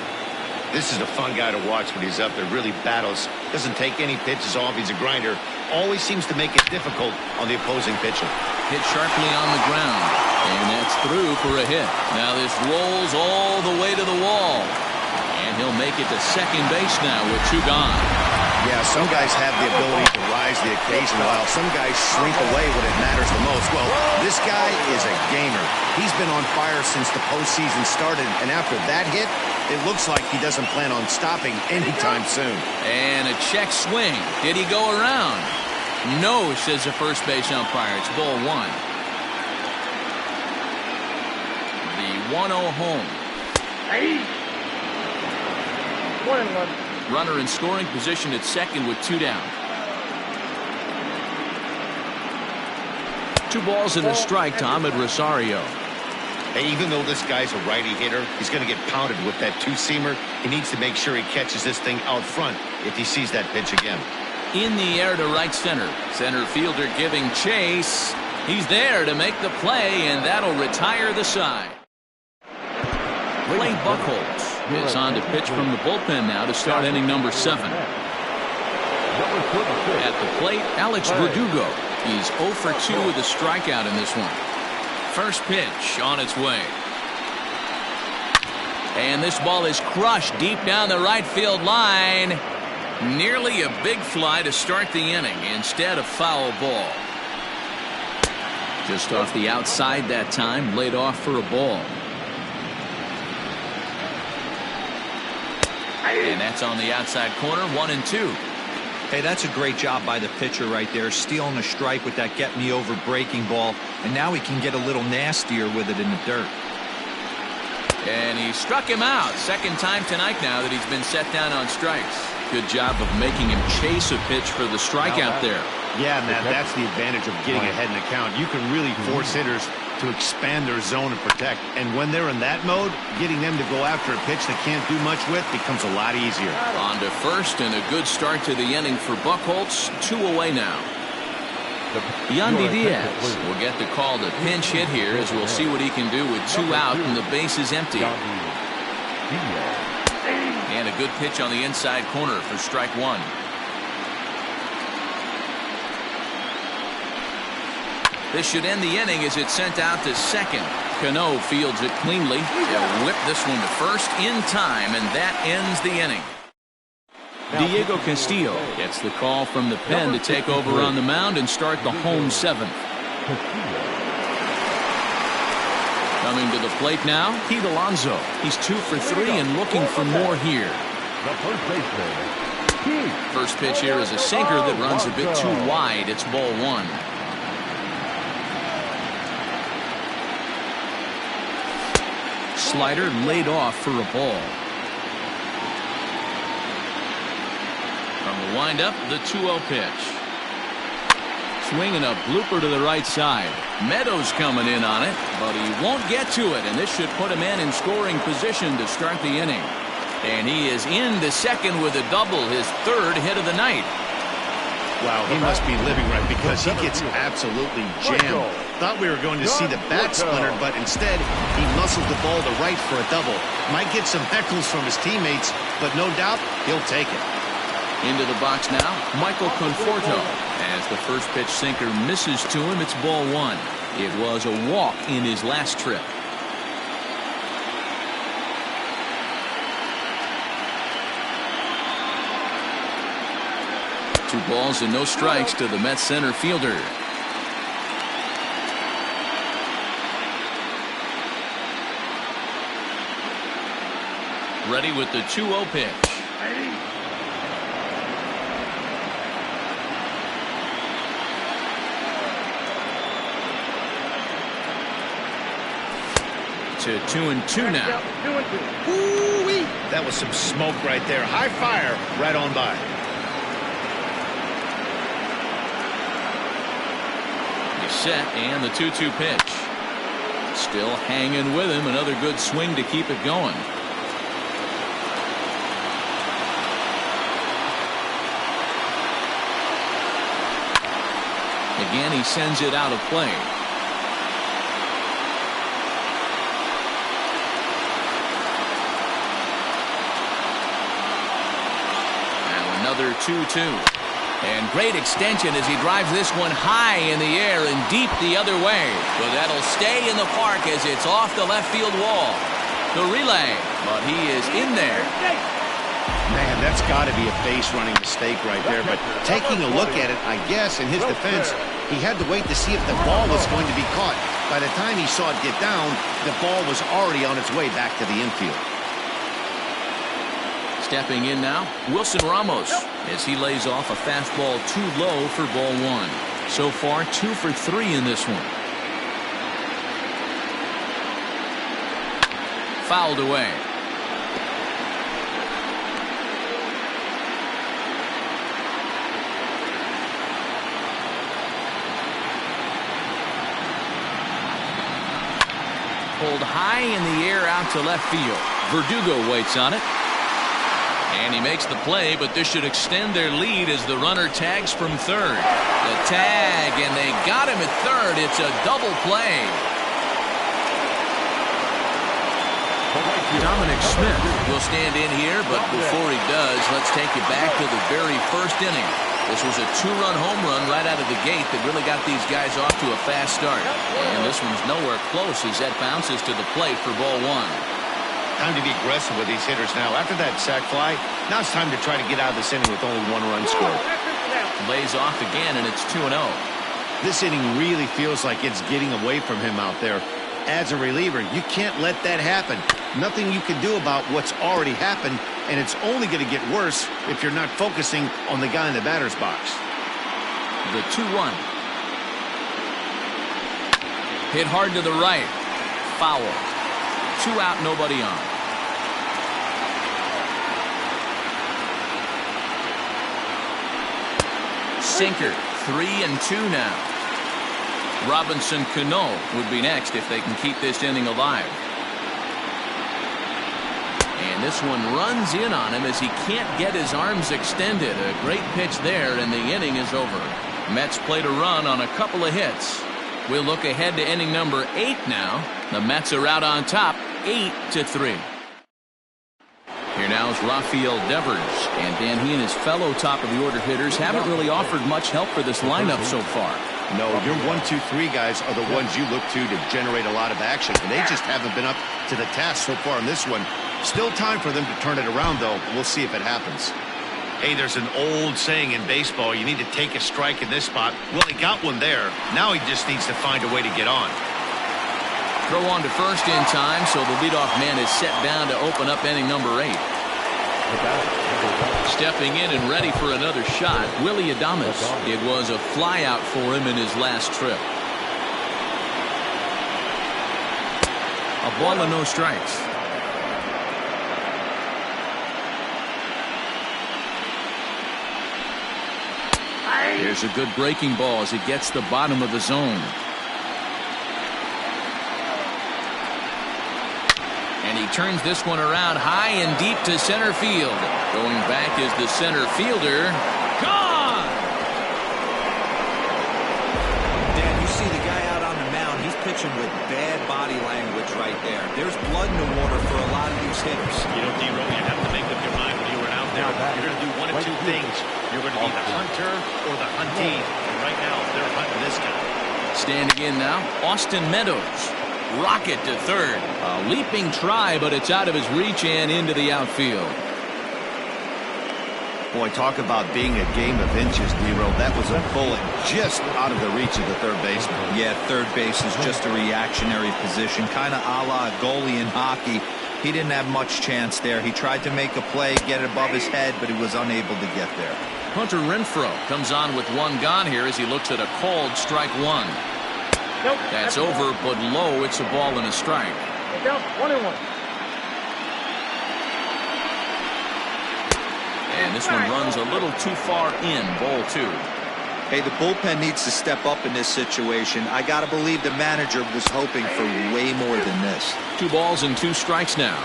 This is a fun guy to watch when he's up there. Really battles. Doesn't take any pitches off. He's a grinder. Always seems to make it difficult on the opposing pitcher. Hit sharply on the ground. And that's through for a hit. Now this rolls all the way to the wall. And he'll make it to second base now with 2 gone. Yeah, some guys have the ability to rise the occasion while some guys shrink away when it matters the most. Well, this guy is a gamer. He's been on fire since the postseason started, and after that hit, it looks like he doesn't plan on stopping anytime soon. And a check swing. Did he go around? No, says the first base umpire. It's ball 1. The 1-0 home. Hey. 1-1. Runner in scoring position at second with 2 down. 2 balls and a strike to Ahmed Rosario. Hey, even though this guy's a righty hitter, he's going to get pounded with that 2-seamer. He needs to make sure he catches this thing out front if he sees that pitch again. In the air to right center. Center fielder giving chase. He's there to make the play, and that'll retire the side. Clay Buchholz is on to pitch from the bullpen now to start inning number 7. At the plate, Alex Verdugo. He's 0 for 2 with a strikeout in this one. First pitch on its way. And this ball is crushed deep down the right field line. Nearly a big fly to start the inning instead of foul ball. Just off the outside that time, laid off for a ball. And that's on the outside corner, 1-2. Hey, that's a great job by the pitcher right there, stealing a strike with that get-me-over breaking ball, and now he can get a little nastier with it in the dirt. And he struck him out. Second time tonight now that he's been set down on strikes. Good job of making him chase a pitch for the strikeout there. Yeah, Matt, that's the advantage of getting ahead in the count. You can really force hitters to expand their zone and protect. And when they're in that mode, getting them to go after a pitch they can't do much with becomes a lot easier. On to first, and a good start to the inning for Buchholz. 2 away now. Yandy Diaz will get the call to pinch hit here, as we'll see what he can do with 2 out and the base is empty. And a good pitch on the inside corner for strike 1. This should end the inning as it's sent out to second. Cano fields it cleanly. He'll whip this one to first in time, and that ends the inning. Diego Castillo gets the call from the pen to take over on the mound and start the home 7th. Coming to the plate now, Pete Alonso. He's 2 for 3 and looking for more here. First pitch here is a sinker that runs a bit too wide. It's ball 1. Slider laid off for a ball. From the windup, the 2-0 pitch. Swinging a blooper to the right side. Meadows coming in on it, but he won't get to it, and this should put him in scoring position to start the inning. And he is into second with a double, his 3rd hit of the night. Wow, he must be living right because he gets absolutely jammed. Thought we were going to see the bat splintered, but instead he muscled the ball to right for a double. Might get some heckles from his teammates, but no doubt he'll take it. Into the box now, Michael Conforto. As the first pitch sinker misses to him, it's ball 1. It was a walk in his last trip. 2 balls and no strikes to the Mets center fielder. Ready with the 2-0 pitch. To 2-2 now. Ooh-wee. That was some smoke right there. High fire right on by. He's set, and the 2-2 pitch. Still hanging with him. Another good swing to keep it going. Again, he sends it out of play. Now another 2-2. And great extension as he drives this one high in the air and deep the other way. But that'll stay in the park as it's off the left field wall. The relay, but he is in there. Man, that's got to be a base running mistake right there. But taking a look at it, I guess, in his defense, he had to wait to see if the ball was going to be caught. By the time he saw it get down, the ball was already on its way back to the infield. Stepping in now, Wilson Ramos, as he lays off a fastball too low for ball 1. So far, 2 for 3 in this one. Fouled away. Pulled high in the air out to left field. Verdugo waits on it. And he makes the play, but this should extend their lead as the runner tags from third. The tag, and they got him at third. It's a double play. Dominic Smith will stand in here, but before he does, let's take you back to the very first inning. This was a 2-run home run right out of the gate that really got these guys off to a fast start. And this one's nowhere close as that bounces to the plate for ball 1. Time to be aggressive with these hitters now. After that sac fly, now it's time to try to get out of this inning with only 1 run scored. Lays off again, and it's 2-0. This inning really feels like it's getting away from him out there. As a reliever, you can't let that happen. Nothing you can do about what's already happened, and it's only going to get worse if you're not focusing on the guy in the batter's box. The 2-1. Hit hard to the right. Foul. 2 out, nobody on. Sinker, 3-2 now. Robinson Cano would be next if they can keep this inning alive. And this one runs in on him as he can't get his arms extended. A great pitch there, and the inning is over. Mets played a run on a couple of hits. We'll look ahead to inning number 8 now. The Mets are out on top, 8-3. Here now is Rafael Devers. And Dan, he and his fellow top-of-the-order hitters haven't really offered much help for this lineup so far. No, your 1, 2, 3 guys are the ones you look to generate a lot of action, and they just haven't been up to the task so far in this one. Still time for them to turn it around, though. We'll see if it happens. Hey, there's an old saying in baseball, you need to take a strike in this spot. Well, he got one there. Now he just needs to find a way to get on. Throw on to first in time, so the leadoff man is set down to open up inning number 8. Stepping in and ready for another shot, Willie Adames. It was a flyout for him in his last trip. A ball and no strikes. Here's a good breaking ball as it gets the bottom of the zone. And he turns this one around high and deep to center field. Going back is the center fielder. Gone! Dan, you see the guy out on the mound. He's pitching with bad body language right there. There's blood in the water for a lot of these hitters. You know, D-Row, you have to make up your mind when you were out there. You're going to do one of 2 things. You're going to be the hunter or the huntee. And right now, they're hunting this guy. Standing in now, Austin Meadows. Rocket to third. A leaping try, but it's out of his reach and into the outfield. Boy, talk about being a game of inches, Nero. That was a bullet just out of the reach of the third baseman. Yeah, third base is just a reactionary position, kind of a la a goalie in hockey. He didn't have much chance there. He tried to make a play, get it above his head, but he was unable to get there. Hunter Renfroe comes on with one gone here as he looks at a called strike one. Nope. That's over, but low. It's a ball and a strike. Down 1-1. And this one runs a little too far in, ball two. Hey, the bullpen needs to step up in this situation. I got to believe the manager was hoping for way more than this. 2 balls and 2 strikes now.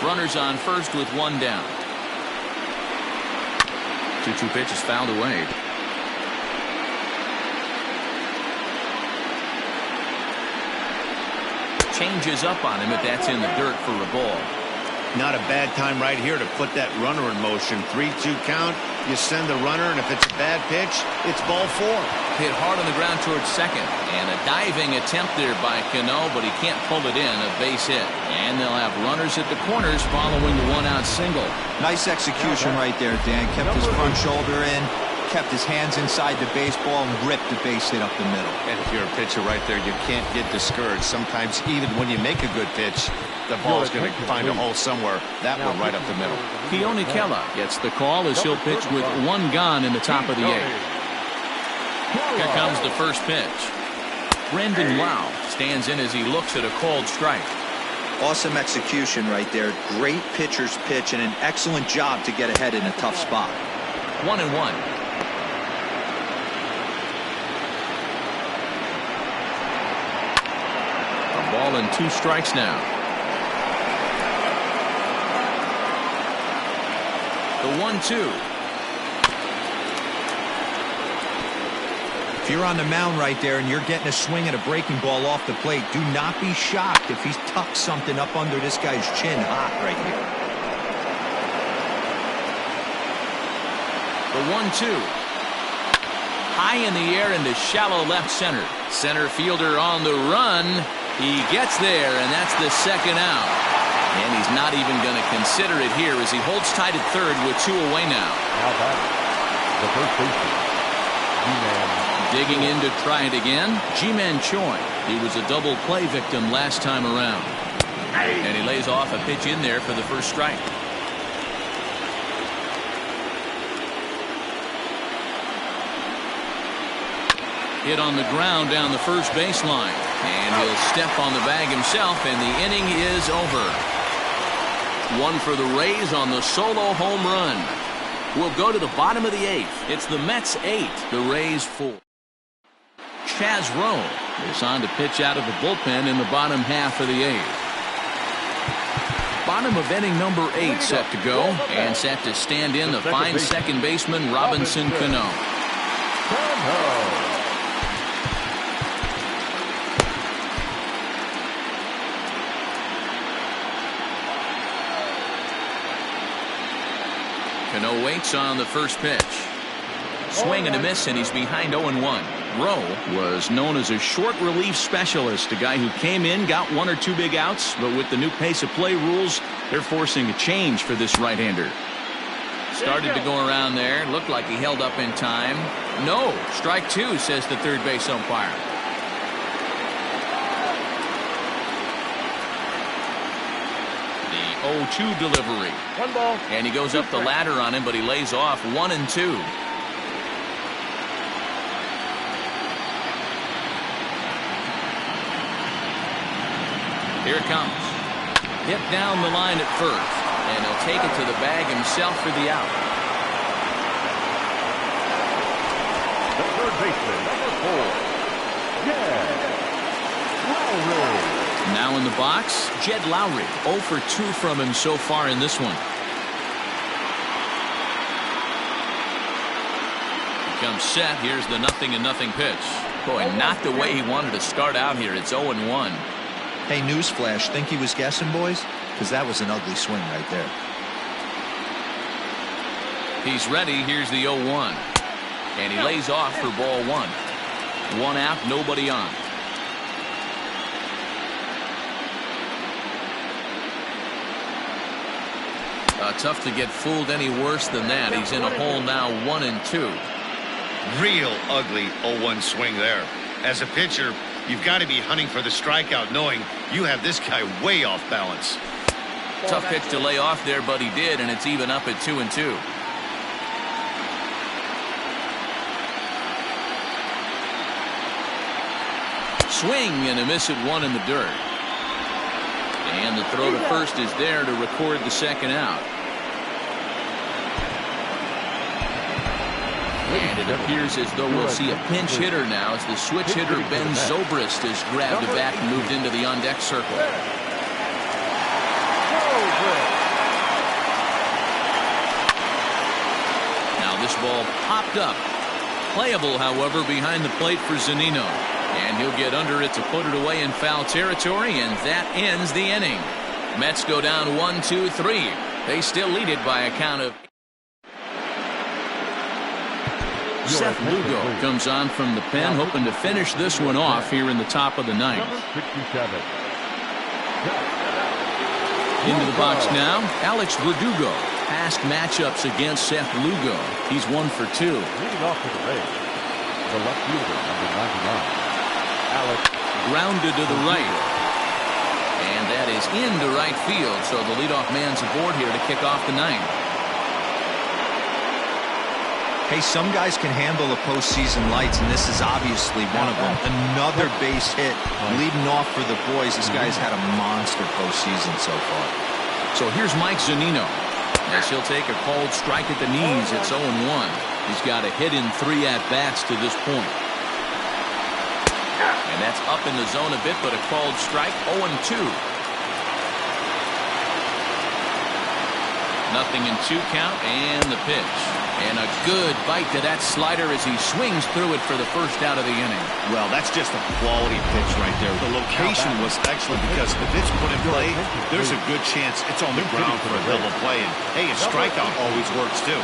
Runners on first with one down. 2-2 pitch is fouled away. Changes up on him, but that's in the dirt for a ball. Not a bad time right here to put that runner in motion. 3-2 count. You send the runner, and if it's a bad pitch, it's ball 4. Hit hard on the ground towards second. And a diving attempt there by Cano, but he can't pull it in. A base hit. And they'll have runners at the corners following the one-out single. Nice execution right there, Dan. Kept his front shoulder in, kept his hands inside the baseball, and ripped the base hit up the middle. And if you're a pitcher right there, you can't get discouraged. Sometimes even when you make a good pitch, the ball's going to find a hole somewhere. That one right up the middle. Keone Kela gets the call as he'll pitch with one gone in the top of the 8th. Here comes the first pitch. Brendan Lau stands in as he looks at a called strike. Awesome execution right there. Great pitcher's pitch and an excellent job to get ahead in a tough spot. 1-1. A ball and 2 strikes now. The 1-2. If you're on the mound right there and you're getting a swing at a breaking ball off the plate, do not be shocked if he's tucked something up under this guy's chin hot right here. The 1-2. High in the air into shallow left center. Center fielder on the run. He gets there, and that's the second out. And he's not even going to consider it here as he holds tight at third with 2 away now. Now back, the first baseman, G-Man. Digging in to try it again, Ji-Man Choi. He was a double play victim last time around. And he lays off a pitch in there for the first strike. Hit on the ground down the first baseline. And he'll step on the bag himself, and the inning is over. 1 for the Rays on the solo home run. We'll go to the bottom of the 8th. It's the Mets 8, the Rays 4. Chaz Rowe is on to pitch out of the bullpen in the bottom half of the 8th. Bottom of inning number 8 set to go, and set to stand in the fine second baseman Robinson Cano. Cano waits on the first pitch. Swing and a miss, and he's behind 0-1. Rowe was known as a short relief specialist, a guy who came in, got 1 or 2 big outs, but with the new pace of play rules, they're forcing a change for this right-hander. Started to go around there. Looked like he held up in time. No, strike 2, says the third base umpire. The 0-2 delivery. 1 ball. And he goes up the ladder on him, but he lays off 1-2. Here it comes. Hit down the line at first. And he'll take it to the bag himself for the out. The third baseman, number 4, Jed Lowry. Now in the box, Jed Lowry. 0 for 2 from him so far in this one. He comes set. Here's the 0-0 pitch. Boy, not the way he wanted to start out here. It's 0-1. Hey, newsflash, think he was guessing, boys? Because that was an ugly swing right there. He's ready. Here's the 0-1. And he lays off for ball 1. 1 out, nobody on. Tough to get fooled any worse than that. He's in a hole now, 1-2. Real ugly 0-1 swing there. As a pitcher, you've got to be hunting for the strikeout, knowing you have this guy way off balance. Tough pitch to lay off there, but he did, and it's even up at 2-2. Swing and a miss at 1 in the dirt. And the throw to first is there to record the second out. And it appears as though we'll see a pinch hitter now as the switch hitter Ben Zobrist has grabbed the bat and moved into the on-deck circle. Now this ball popped up. Playable, however, behind the plate for Zunino. And he'll get under it to put it away in foul territory, and that ends the inning. Mets go down 1-2-3. They still lead it by a count of... Seth Lugo comes on from the pen, hoping to finish this one off here in the top of the ninth. Into the box now, Alex Verdugo. Past matchups against Seth Lugo. He's 1 for 2. Leading off to the base, the left fielder, number 99. Alex. Grounded to the right. And that is into right field, so the leadoff man's aboard here to kick off the ninth. Hey, some guys can handle the postseason lights, and this is obviously one of them. Another base hit leading off for the boys. This guy's had a monster postseason so far. So here's Mike Zunino. As he'll take a called strike at the knees, it's 0-1. He's got a hit in 3 at-bats to this point. And that's up in the zone a bit, but a called strike, 0-2. Nothing in 2 count, and the pitch. And a good bite to that slider as he swings through it for the first out of the inning. Well, that's just a quality pitch right there. The location was excellent because if it's put in play, there's a good chance it's on the ground for a double play. And, hey, a strikeout always works, too.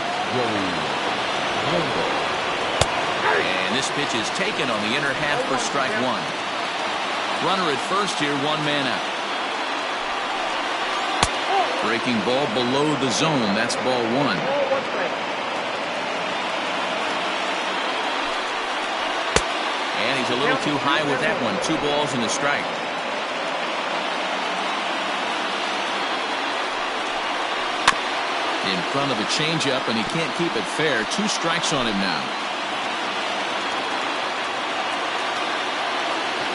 And this pitch is taken on the inner half for strike 1. Runner at first here, 1 man out. Breaking ball below the zone. That's ball 1. And he's a little too high with that one. 2 balls and a strike. In front of the changeup, and he can't keep it fair. 2 strikes on him now.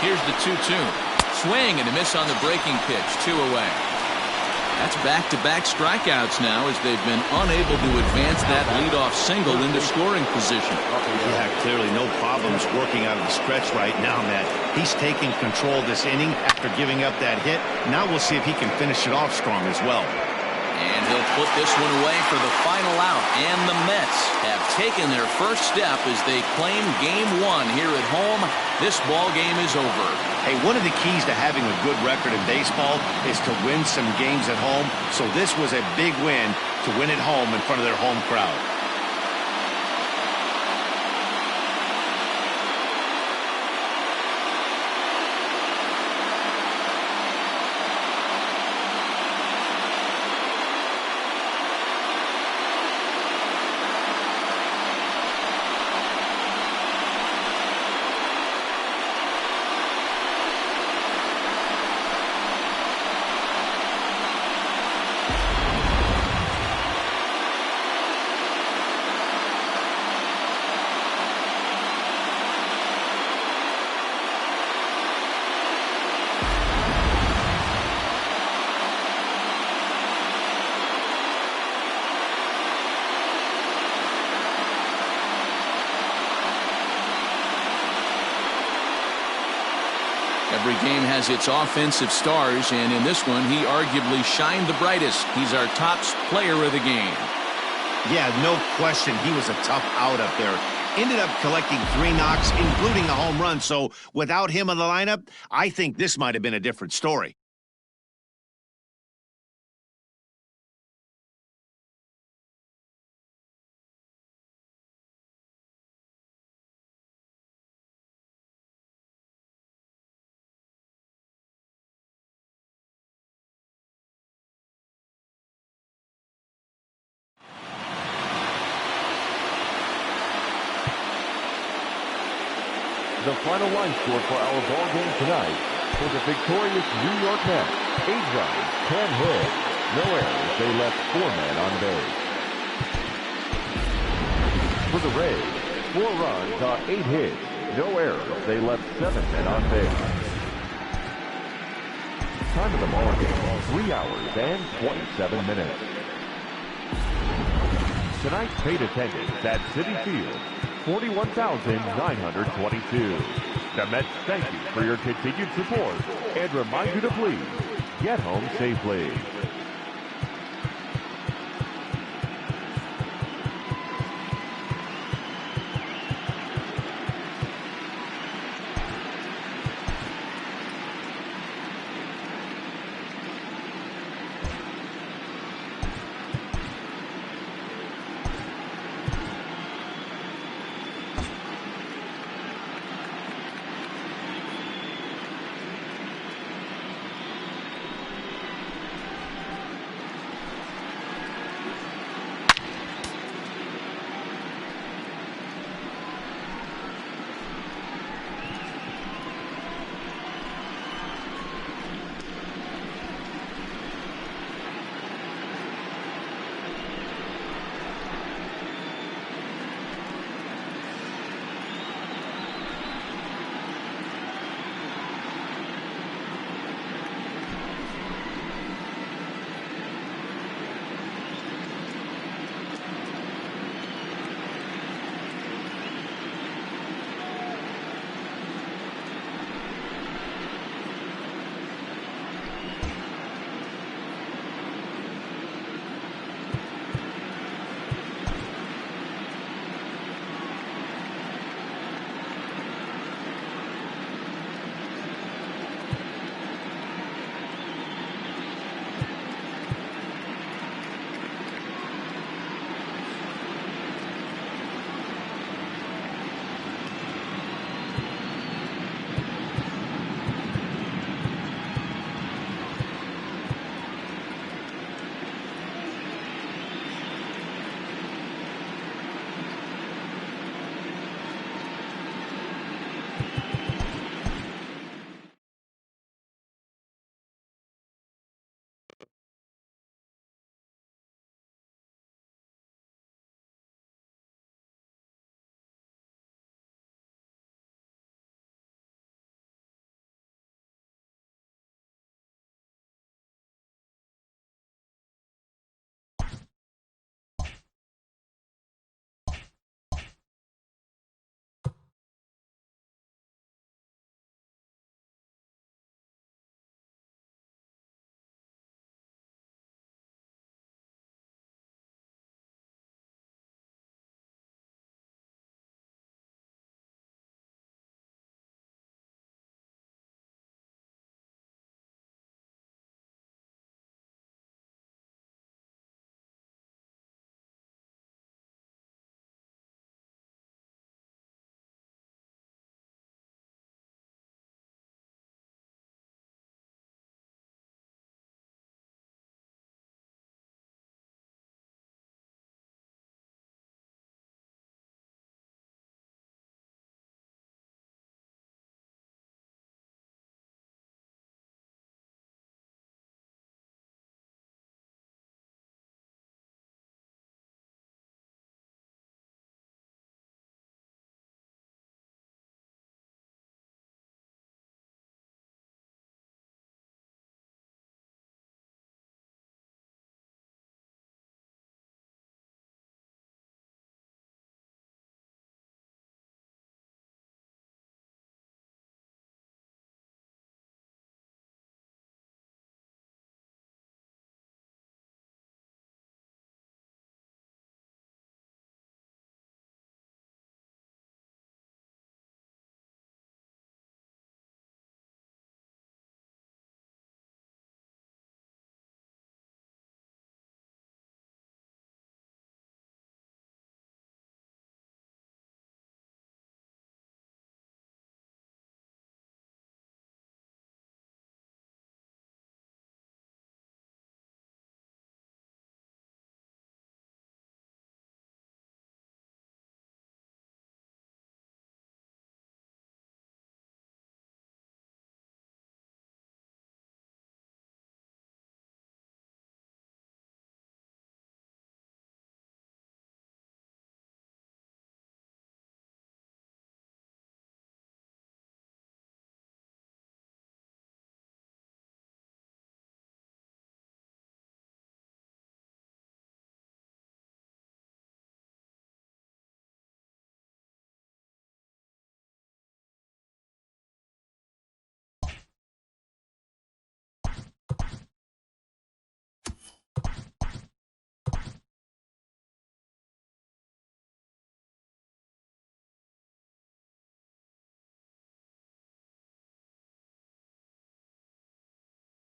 Here's the 2-2. Swing and a miss on the breaking pitch. 2 away. That's back-to-back strikeouts now as they've been unable to advance that leadoff single into scoring position. Yeah, clearly no problems working out of the stretch right now, Matt. He's taking control of this inning after giving up that hit. Now we'll see if he can finish it off strong as well. And he'll put this one away for the final out. And the Mets have taken their first step as they claim Game 1 here at home. This ball game is over. Hey, one of the keys to having a good record in baseball is to win some games at home. So this was a big win to win at home in front of their home crowd. Every game has its offensive stars, and in this one, he arguably shined the brightest. He's our top player of the game. Yeah, no question. He was a tough out up there. Ended up collecting 3 knocks, including a home run. So without him in the lineup, I think this might have been a different story. The final line score for our ball game tonight. For the victorious New York Mets, 8 runs, 10 hits, no errors. They left 4 men on base. For the Rays, 4 runs on 8 hits, no errors. They left 7 men on base. Time of the ball game, 3 hours and 27 minutes. Tonight's paid attendance at Citi Field, 41,922. The Mets thank you for your continued support and remind you to please get home safely.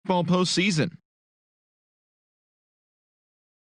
baseball postseason.